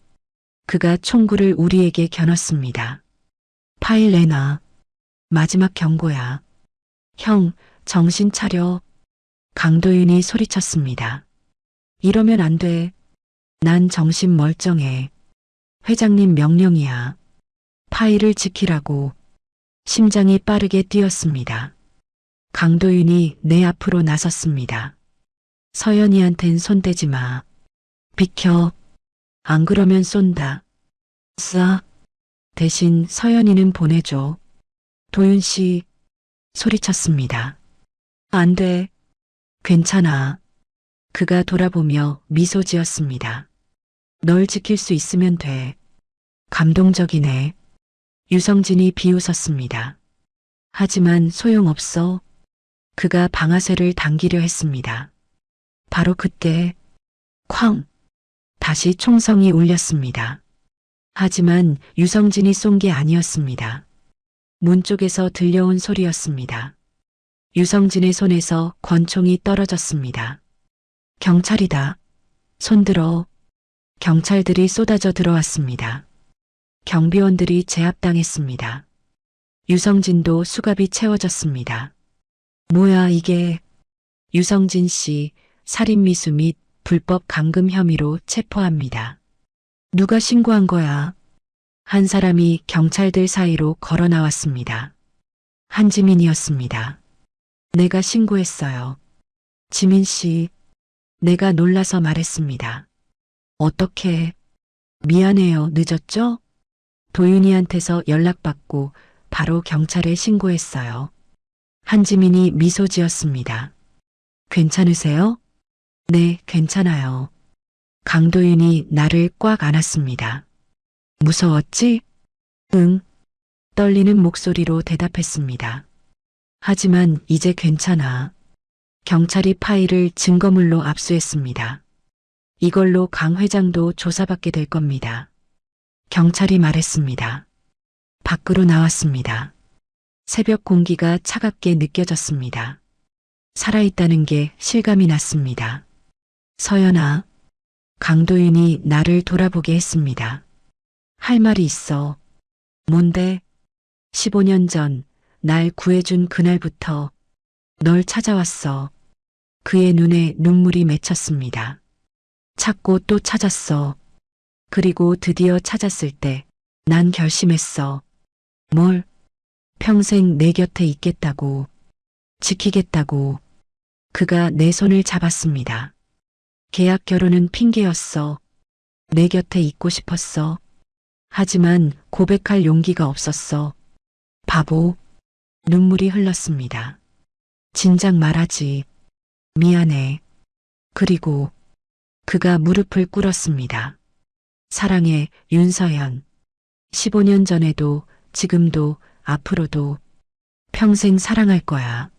그가 총구를 우리에게 겨눴습니다. 파일 내놔. 마지막 경고야. 형, 정신 차려. 강도윤이 소리쳤습니다. 이러면 안 돼. 난 정신 멀쩡해. 회장님 명령이야. 파일을 지키라고. 심장이 빠르게 뛰었습니다. 강도윤이 내 앞으로 나섰습니다. 서연이한텐 손대지 마. 비켜. 안 그러면 쏜다. 쏴. 대신 서연이는 보내줘. 도윤 씨. 소리쳤습니다. 안 돼. 괜찮아. 그가 돌아보며 미소 지었습니다. 널 지킬 수 있으면 돼. 감동적이네. 유성진이 비웃었습니다. 하지만 소용없어. 그가 방아쇠를 당기려 했습니다. 바로 그때 쾅! 다시 총성이 울렸습니다. 하지만 유성진이 쏜 게 아니었습니다. 문 쪽에서 들려온 소리였습니다. 유성진의 손에서 권총이 떨어졌습니다. 경찰이다. 손들어. 경찰들이 쏟아져 들어왔습니다. 경비원들이 제압당했습니다. 유성진도 수갑이 채워졌습니다. 뭐야 이게. 유성진 씨 살인미수 및 불법 감금 혐의로 체포합니다. 누가 신고한 거야? 한 사람이 경찰들 사이로 걸어 나왔습니다. 한지민이었습니다. 내가 신고했어요. 지민 씨, 내가 놀라서 말했습니다. 어떻게? 미안해요. 늦었죠? 도윤이한테서 연락받고 바로 경찰에 신고했어요. 한지민이 미소 지었습니다. 괜찮으세요? 네, 괜찮아요. 강도윤이 나를 꽉 안았습니다. 무서웠지? 응. 떨리는 목소리로 대답했습니다. 하지만 이제 괜찮아. 경찰이 파일을 증거물로 압수했습니다. 이걸로 강 회장도 조사받게 될 겁니다. 경찰이 말했습니다. 밖으로 나왔습니다. 새벽 공기가 차갑게 느껴졌습니다. 살아있다는 게 실감이 났습니다. 서연아. 강도윤이 나를 돌아보게 했습니다. 할 말이 있어. 뭔데? 15년 전 날 구해준 그날부터 널 찾아왔어. 그의 눈에 눈물이 맺혔습니다. 찾고 또 찾았어. 그리고 드디어 찾았을 때 난 결심했어. 뭘? 평생 내 곁에 있겠다고. 지키겠다고. 그가 내 손을 잡았습니다. 계약 결혼은 핑계였어. 내 곁에 있고 싶었어. 하지만 고백할 용기가 없었어. 바보. 눈물이 흘렀습니다. 진작 말하지. 미안해. 그리고 그가 무릎을 꿇었습니다. 사랑해, 윤서연. 15년 전에도 지금도 앞으로도 평생 사랑할 거야.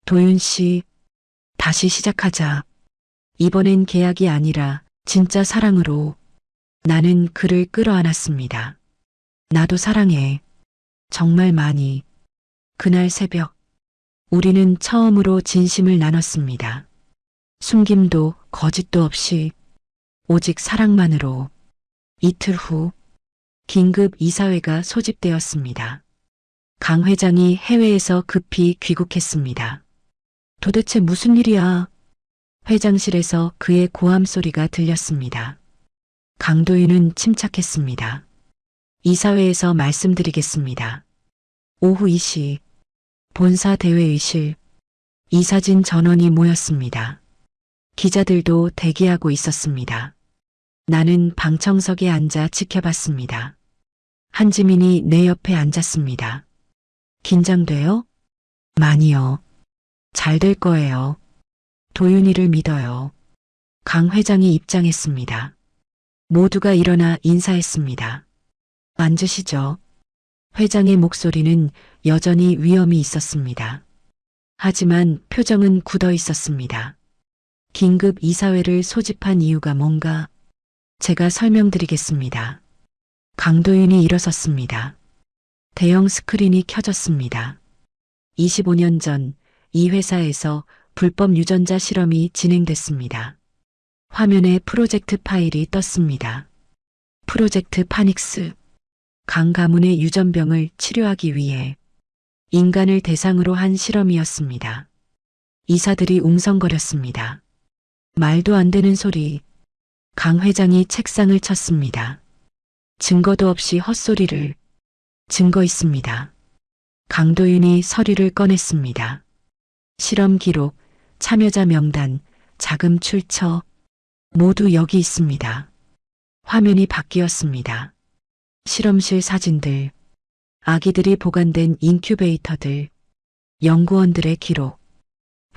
도윤 씨, 다시 시작하자. 이번엔 계약이 아니라 진짜 사랑으로. 나는 그를 끌어안았습니다. 나도 사랑해. 정말 많이. 그날 새벽, 우리는 처음으로 진심을 나눴습니다. 숨김도 거짓도 없이 오직 사랑만으로. 이틀 후 긴급 이사회가 소집되었습니다. 강 회장이 해외에서 급히 귀국했습니다. 도대체 무슨 일이야? 회장실에서 그의 고함 소리가 들렸습니다. 강도윤은 침착했습니다. 이사회에서 말씀드리겠습니다. 오후 2시 본사 대회의실 이사진 전원이 모였습니다. 기자들도 대기하고 있었습니다. 나는 방청석에 앉아 지켜봤습니다. 한지민이 내 옆에 앉았습니다. 긴장돼요? 많이요. 잘 될 거예요. 도윤이를 믿어요. 강 회장이 입장했습니다. 모두가 일어나 인사했습니다. 앉으시죠. 회장의 목소리는 여전히 위엄이 있었습니다. 하지만 표정은 굳어 있었습니다. 긴급 이사회를 소집한 이유가 뭔가? 제가 설명드리겠습니다. 강도윤이 일어섰습니다. 대형 스크린이 켜졌습니다. 25년 전 이 회사에서 불법 유전자 실험이 진행됐습니다. 화면에 프로젝트 파일이 떴습니다. 프로젝트 파닉스. 강 가문의 유전병을 치료하기 위해 인간을 대상으로 한 실험이었습니다. 이사들이 웅성거렸습니다. 말도 안 되는 소리. 강 회장이 책상을 쳤습니다. 증거도 없이 헛소리를. 증거 있습니다. 강도윤이 서류를 꺼냈습니다. 실험 기록, 참여자 명단, 자금 출처, 모두 여기 있습니다. 화면이 바뀌었습니다. 실험실 사진들, 아기들이 보관된 인큐베이터들, 연구원들의 기록,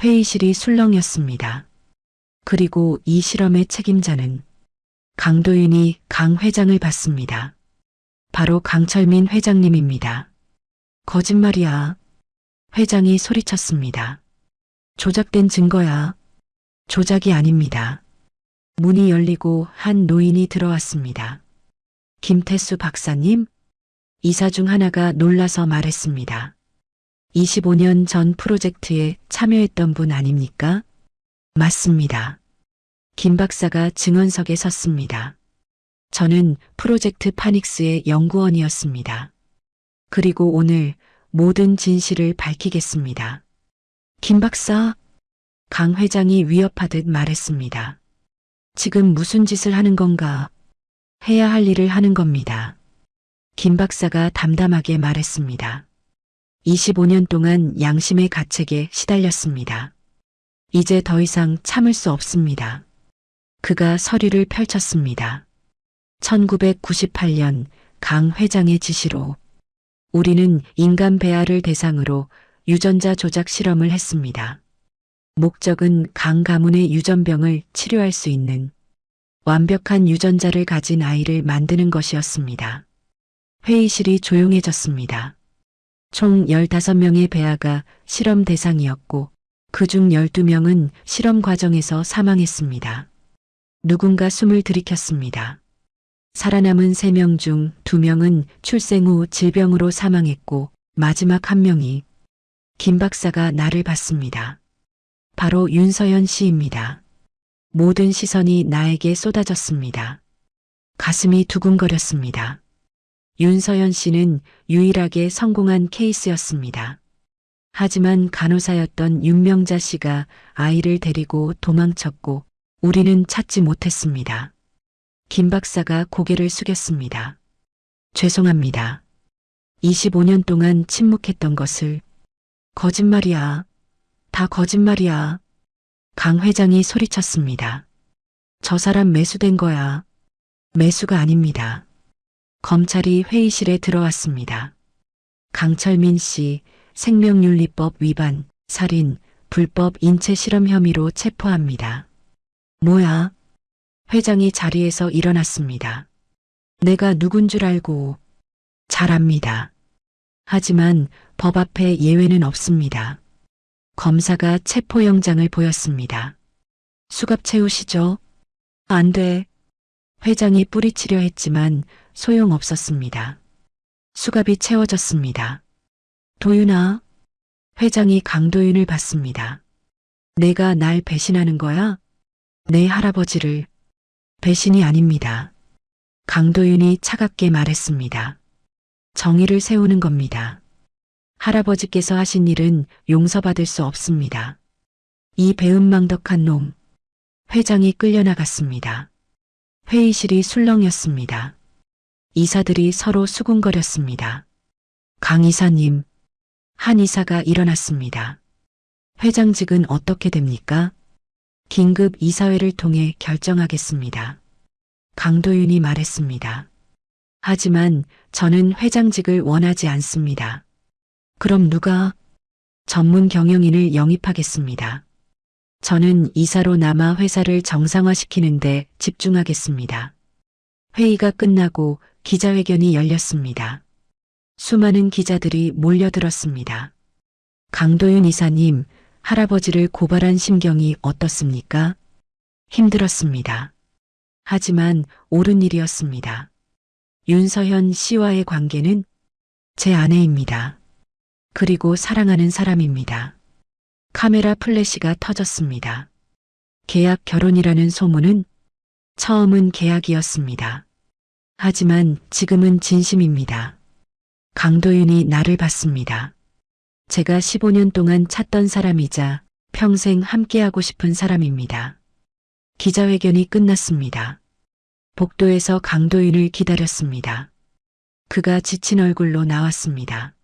회의실이 술렁였습니다. 그리고 이 실험의 책임자는 강도윤이 강 회장을 받습니다. 바로 강철민 회장님입니다. 거짓말이야. 회장이 소리쳤습니다. 조작된 증거야. 조작이 아닙니다. 문이 열리고 한 노인이 들어왔습니다. 김태수 박사님? 이사 중 하나가 놀라서 말했습니다. 25년 전 프로젝트에 참여했던 분 아닙니까? 맞습니다. 김 박사가 증언석에 섰습니다. 저는 프로젝트 파닉스의 연구원이었습니다. 그리고 오늘 모든 진실을 밝히겠습니다. 김 박사, 강 회장이 위협하듯 말했습니다. 지금 무슨 짓을 하는 건가? 해야 할 일을 하는 겁니다. 김 박사가 담담하게 말했습니다. 25년 동안 양심의 가책에 시달렸습니다. 이제 더 이상 참을 수 없습니다. 그가 서류를 펼쳤습니다. 1998년 강 회장의 지시로 우리는 인간 배아를 대상으로 유전자 조작 실험을 했습니다. 목적은 강 가문의 유전병을 치료할 수 있는 완벽한 유전자를 가진 아이를 만드는 것이었습니다. 회의실이 조용해졌습니다. 총 15명의 배아가 실험 대상이었고 그중 12명은 실험 과정에서 사망했습니다. 누군가 숨을 들이켰습니다. 살아남은 3명 중 2명은 출생 후 질병으로 사망했고 마지막 1명이 김 박사가 나를 봤습니다. 바로 윤서연 씨입니다. 모든 시선이 나에게 쏟아졌습니다. 가슴이 두근거렸습니다. 윤서연 씨는 유일하게 성공한 케이스였습니다. 하지만 간호사였던 윤명자 씨가 아이를 데리고 도망쳤고 우리는 찾지 못했습니다. 김 박사가 고개를 숙였습니다. 죄송합니다. 25년 동안 침묵했던 것을 거짓말이야. 다 거짓말이야. 강 회장이 소리쳤습니다. 저 사람 매수된 거야. 매수가 아닙니다. 검찰이 회의실에 들어왔습니다. 강철민 씨 생명윤리법 위반, 살인, 불법 인체 실험 혐의로 체포합니다. 뭐야? 회장이 자리에서 일어났습니다. 내가 누군 줄 알고. 잘 압니다. 하지만 법 앞에 예외는 없습니다. 검사가 체포영장을 보였습니다. 수갑 채우시죠? 안 돼. 회장이 뿌리치려 했지만 소용없었습니다. 수갑이 채워졌습니다. 도윤아. 회장이 강도윤을 봤습니다. 내가 날 배신하는 거야? 내 할아버지를. 배신이 아닙니다. 강도윤이 차갑게 말했습니다. 정의를 세우는 겁니다. 할아버지께서 하신 일은 용서받을 수 없습니다. 이 배은망덕한 놈. 회장이 끌려나갔습니다. 회의실이 술렁였습니다. 이사들이 서로 수군거렸습니다. 강 이사님, 한 이사가 일어났습니다. 회장직은 어떻게 됩니까? 긴급 이사회를 통해 결정하겠습니다. 강도윤이 말했습니다. 하지만 저는 회장직을 원하지 않습니다. 그럼 누가? 전문 경영인을 영입하겠습니다. 저는 이사로 남아 회사를 정상화시키는데 집중하겠습니다. 회의가 끝나고 기자회견이 열렸습니다. 수많은 기자들이 몰려들었습니다. 강도윤 이사님, 할아버지를 고발한 심경이 어떻습니까? 힘들었습니다. 하지만 옳은 일이었습니다. 윤서현 씨와의 관계는 제 아내입니다. 그리고 사랑하는 사람입니다. 카메라 플래시가 터졌습니다. 계약 결혼이라는 소문은 처음은 계약이었습니다. 하지만 지금은 진심입니다. 강도윤이 나를 봤습니다. 제가 15년 동안 찾던 사람이자 평생 함께하고 싶은 사람입니다. 기자회견이 끝났습니다. 복도에서 강도윤을 기다렸습니다. 그가 지친 얼굴로 나왔습니다.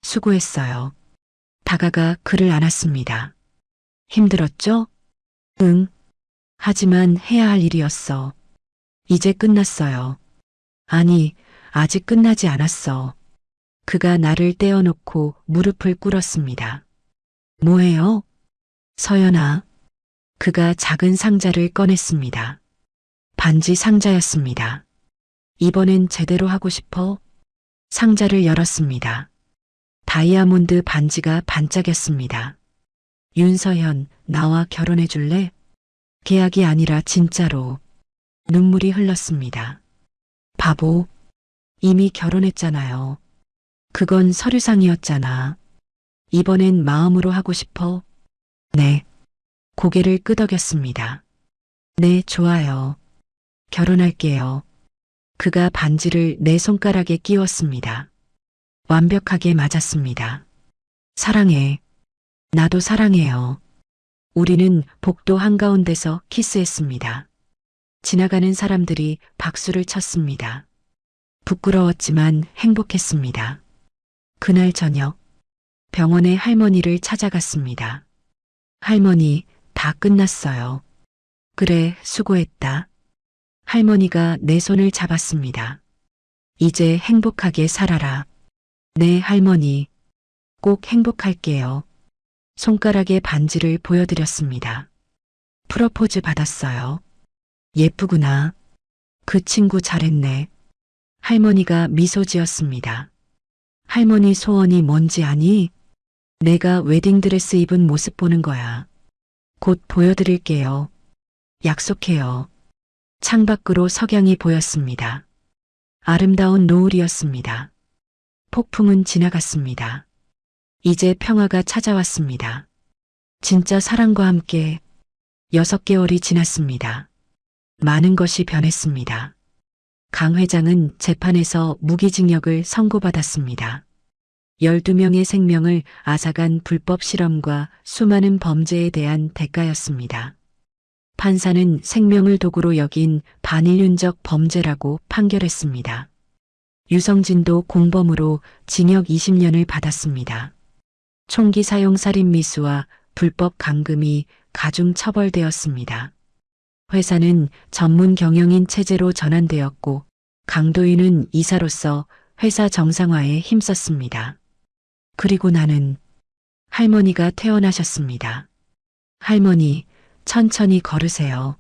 수고했어요. 다가가 그를 안았습니다. 힘들었죠? 응. 하지만 해야 할 일이었어. 이제 끝났어요. 아니, 아직 끝나지 않았어. 그가 나를 떼어놓고 무릎을 꿇었습니다. 뭐해요? 서연아. 그가 작은 상자를 꺼냈습니다. 반지 상자였습니다. 이번엔 제대로 하고 싶어? 상자를 열었습니다. 다이아몬드 반지가 반짝였습니다. 윤서연, 나와 결혼해 줄래? 계약이 아니라 진짜로. 눈물이 흘렀습니다. 바보. 이미 결혼했잖아요. 그건 서류상이었잖아. 이번엔 마음으로 하고 싶어? 네. 고개를 끄덕였습니다. 네, 좋아요. 결혼할게요. 그가 반지를 내 손가락에 끼웠습니다. 완벽하게 맞았습니다. 사랑해. 나도 사랑해요. 우리는 복도 한가운데서 키스했습니다. 지나가는 사람들이 박수를 쳤습니다. 부끄러웠지만 행복했습니다. 그날 저녁, 병원에 할머니를 찾아갔습니다. 할머니, 다 끝났어요. 그래, 수고했다. 할머니가 내 손을 잡았습니다. 이제 행복하게 살아라. 네, 할머니. 꼭 행복할게요. 손가락에 반지를 보여드렸습니다. 프로포즈 받았어요. 예쁘구나. 그 친구 잘했네. 할머니가 미소 지었습니다. 할머니 소원이 뭔지 아니? 내가 웨딩드레스 입은 모습 보는 거야. 곧 보여드릴게요. 약속해요. 창밖으로 석양이 보였습니다. 아름다운 노을이었습니다. 폭풍은 지나갔습니다. 이제 평화가 찾아왔습니다. 진짜 사랑과 함께 6개월이 지났습니다. 많은 것이 변했습니다. 강 회장은 재판에서 무기징역을 선고받았습니다. 12명의 생명을 앗아간 불법 실험과 수많은 범죄에 대한 대가였습니다. 판사는 생명을 도구로 여긴 반인륜적 범죄라고 판결했습니다. 유성진도 공범으로 징역 20년을 받았습니다. 총기 사용 살인 미수와 불법 감금이 가중 처벌되었습니다. 회사는 전문 경영인 체제로 전환되었고 강도윤은 이사로서 회사 정상화에 힘썼습니다. 그리고 나는 할머니가 퇴원하셨습니다. 할머니, 천천히 걸으세요.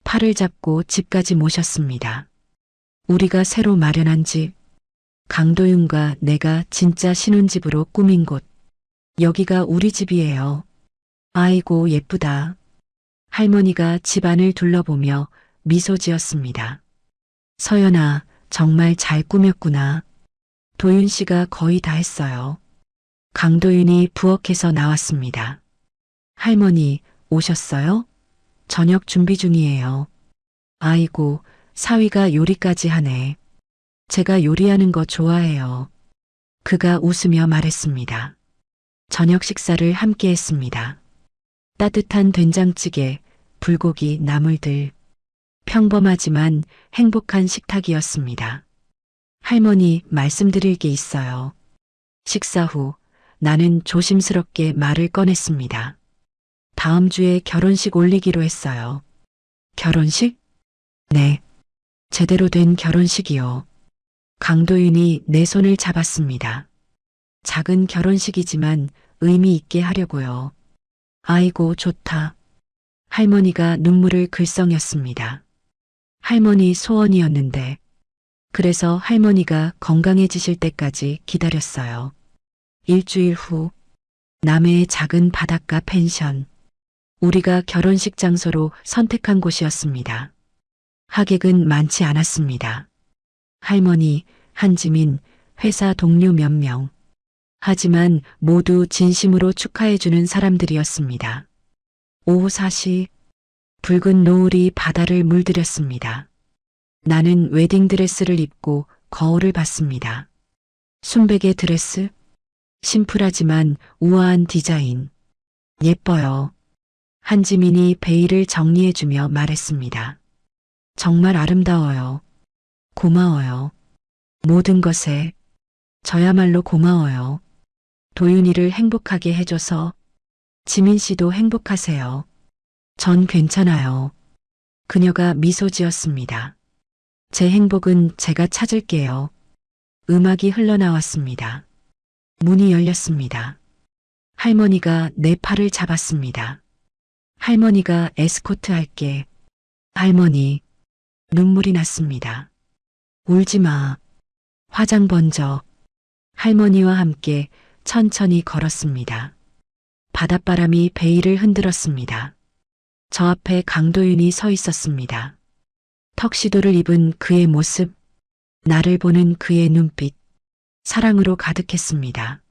팔을 잡고 집까지 모셨습니다. 우리가 새로 마련한 집, 강도윤과 내가 진짜 신혼집으로 꾸민 곳. 여기가 우리 집이에요. 아이고 예쁘다. 할머니가 집안을 둘러보며 미소 지었습니다. 서연아, 정말 잘 꾸몄구나. 도윤 씨가 거의 다 했어요. 강도윤이 부엌에서 나왔습니다. 할머니, 오셨어요? 저녁 준비 중이에요. 아이고, 사위가 요리까지 하네. 제가 요리하는 거 좋아해요. 그가 웃으며 말했습니다. 저녁 식사를 함께 했습니다. 따뜻한 된장찌개, 불고기, 나물들. 평범하지만 행복한 식탁이었습니다. 할머니, 말씀드릴 게 있어요. 식사 후 나는 조심스럽게 말을 꺼냈습니다. 다음 주에 결혼식 올리기로 했어요. 결혼식? 네. 제대로 된 결혼식이요. 강도윤이 내 손을 잡았습니다. 작은 결혼식이지만 의미 있게 하려고요. 아이고, 좋다. 할머니가 눈물을 글썽였습니다. 할머니 소원이었는데, 그래서 할머니가 건강해지실 때까지 기다렸어요. 일주일 후, 남해의 작은 바닷가 펜션. 우리가 결혼식 장소로 선택한 곳이었습니다. 하객은 많지 않았습니다. 할머니, 한지민, 회사 동료 몇 명. 하지만 모두 진심으로 축하해주는 사람들이었습니다. 오후 4시, 붉은 노을이 바다를 물들였습니다. 나는 웨딩드레스를 입고 거울을 봤습니다. 순백의 드레스, 심플하지만 우아한 디자인. 예뻐요. 한지민이 베일을 정리해주며 말했습니다. 정말 아름다워요. 고마워요. 모든 것에 저야말로 고마워요. 도윤이를 행복하게 해줘서 지민 씨도 행복하세요. 전 괜찮아요. 그녀가 미소 지었습니다. 제 행복은 제가 찾을게요. 음악이 흘러나왔습니다. 문이 열렸습니다. 할머니가 내 팔을 잡았습니다. 할머니가 에스코트 할게. 할머니, 눈물이 났습니다. 울지 마. 화장 번져. 할머니와 함께 천천히 걸었습니다. 바닷바람이 베일을 흔들었습니다. 저 앞에 강도윤이 서 있었습니다. 턱시도를 입은 그의 모습, 나를 보는 그의 눈빛, 사랑으로 가득했습니다.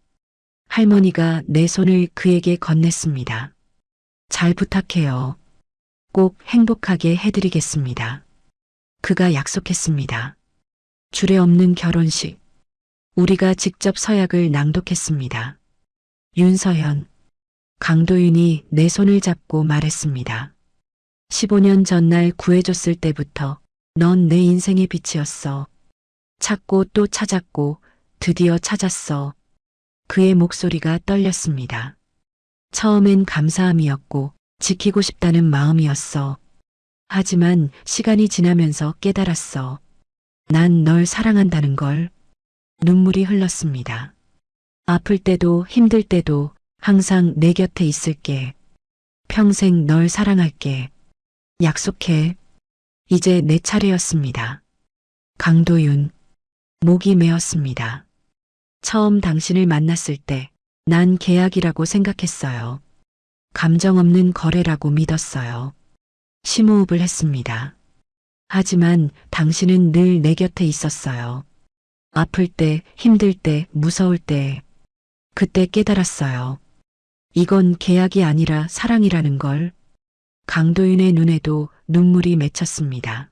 할머니가 내 손을 그에게 건넸습니다. 잘 부탁해요. 꼭 행복하게 해드리겠습니다. 그가 약속했습니다. 주례 없는 결혼식. 우리가 직접 서약을 낭독했습니다. 윤서현. 강도윤이 내 손을 잡고 말했습니다. 15년 전날 구해줬을 때부터 넌 내 인생의 빛이었어. 찾고 또 찾았고 드디어 찾았어. 그의 목소리가 떨렸습니다. 처음엔 감사함이었고 지키고 싶다는 마음이었어. 하지만 시간이 지나면서 깨달았어. 난 널 사랑한다는 걸. 눈물이 흘렀습니다. 아플 때도 힘들 때도 항상 내 곁에 있을게. 평생 널 사랑할게. 약속해. 이제 내 차례였습니다. 강도윤. 목이 메었습니다. 처음 당신을 만났을 때 난 계약이라고 생각했어요. 감정 없는 거래라고 믿었어요. 심호흡을 했습니다. 하지만 당신은 늘 내 곁에 있었어요. 아플 때, 힘들 때, 무서울 때. 그때 깨달았어요. 이건 계약이 아니라 사랑이라는 걸. 강도윤의 눈에도 눈물이 맺혔습니다.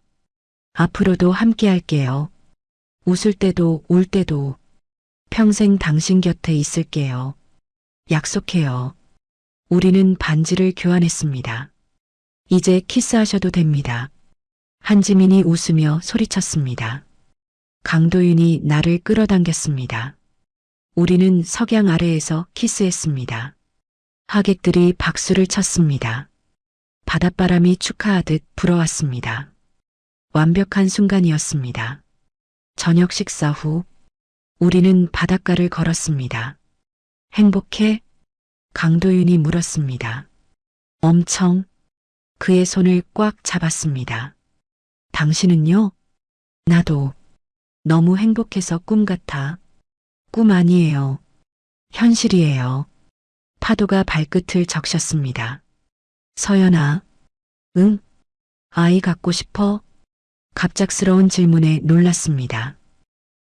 앞으로도 함께 할게요. 웃을 때도 울 때도 평생 당신 곁에 있을게요. 약속해요. 우리는 반지를 교환했습니다. 이제 키스하셔도 됩니다. 한지민이 웃으며 소리쳤습니다. 강도윤이 나를 끌어당겼습니다. 우리는 석양 아래에서 키스했습니다. 하객들이 박수를 쳤습니다. 바닷바람이 축하하듯 불어왔습니다. 완벽한 순간이었습니다. 저녁 식사 후 우리는 바닷가를 걸었습니다. 행복해? 강도윤이 물었습니다. 엄청. 그의 손을 꽉 잡았습니다. 당신은요? 나도. 너무 행복해서 꿈 같아. 꿈 아니에요. 현실이에요. 파도가 발끝을 적셨습니다. 서연아. 응? 아이 갖고 싶어? 갑작스러운 질문에 놀랐습니다.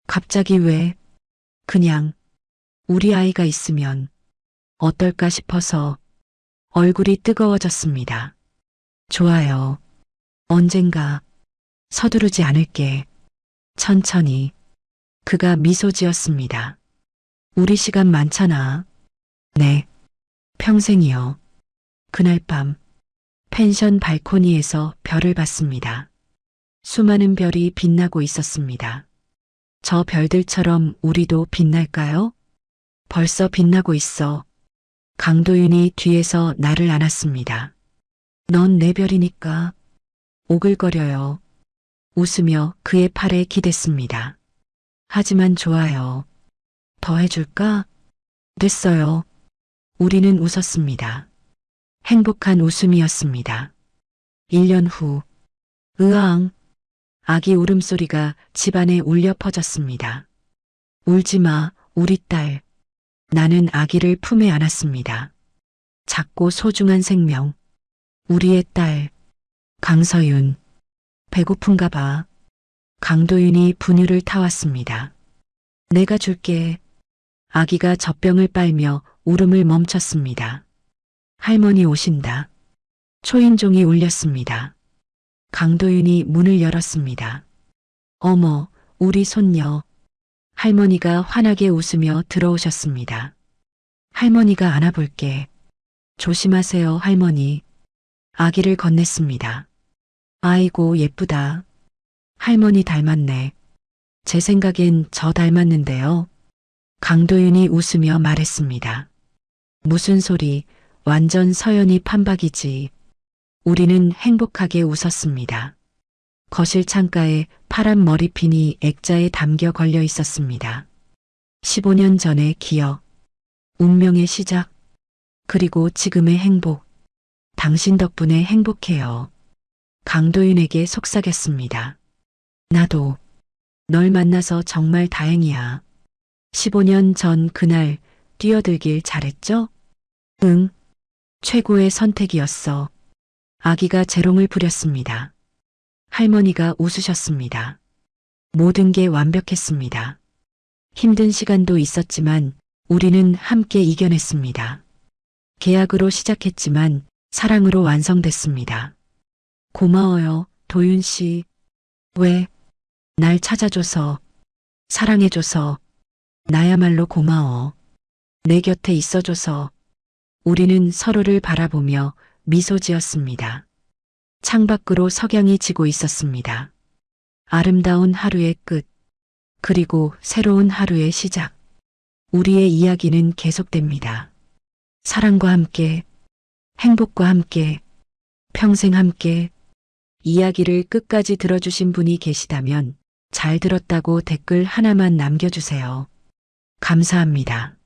갑자기 왜? 그냥 우리 아이가 있으면 어떨까 싶어서. 얼굴이 뜨거워졌습니다. 좋아요. 언젠가. 서두르지 않을게. 천천히. 그가 미소 지었습니다. 우리 시간 많잖아. 네. 평생이요. 그날 밤 펜션 발코니에서 별을 봤습니다. 수많은 별이 빛나고 있었습니다. 저 별들처럼 우리도 빛날까요? 벌써 빛나고 있어. 강도윤이 뒤에서 나를 안았습니다. 넌 내 별이니까. 오글거려요. 웃으며 그의 팔에 기댔습니다. 하지만 좋아요. 더 해줄까? 됐어요. 우리는 웃었습니다. 행복한 웃음이었습니다. 1년 후. 으앙. 아기 울음소리가 집안에 울려 퍼졌습니다. 울지 마, 우리 딸. 나는 아기를 품에 안았습니다. 작고 소중한 생명. 우리의 딸. 강서윤. 배고픈가 봐. 강도윤이 분유를 타왔습니다. 내가 줄게. 아기가 젖병을 빨며 울음을 멈췄습니다. 할머니 오신다. 초인종이 울렸습니다. 강도윤이 문을 열었습니다. 어머, 우리 손녀. 할머니가 환하게 웃으며 들어오셨습니다. 할머니가 안아볼게. 조심하세요, 할머니. 아기를 건넸습니다. 아이고, 예쁘다. 할머니 닮았네. 제 생각엔 저 닮았는데요. 강도윤이 웃으며 말했습니다. 무슨 소리, 완전 서연이 판박이지. 우리는 행복하게 웃었습니다. 거실 창가에 파란 머리핀이 액자에 담겨 걸려 있었습니다. 15년 전의 기억, 운명의 시작, 그리고 지금의 행복. 당신 덕분에 행복해요. 강도윤에게 속삭였습니다. 나도 널 만나서 정말 다행이야. 15년 전 그날 뛰어들길 잘했죠? 응, 최고의 선택이었어. 아기가 재롱을 부렸습니다. 할머니가 웃으셨습니다. 모든 게 완벽했습니다. 힘든 시간도 있었지만 우리는 함께 이겨냈습니다. 계약으로 시작했지만 사랑으로 완성됐습니다. 고마워요, 도윤 씨. 왜? 날 찾아줘서, 사랑해줘서, 나야말로 고마워. 내 곁에 있어줘서. 우리는 서로를 바라보며 미소 지었습니다. 창밖으로 석양이 지고 있었습니다. 아름다운 하루의 끝, 그리고 새로운 하루의 시작. 우리의 이야기는 계속됩니다. 사랑과 함께, 행복과 함께, 평생 함께. 이야기를 끝까지 들어주신 분이 계시다면 잘 들었다고 댓글 하나만 남겨주세요. 감사합니다.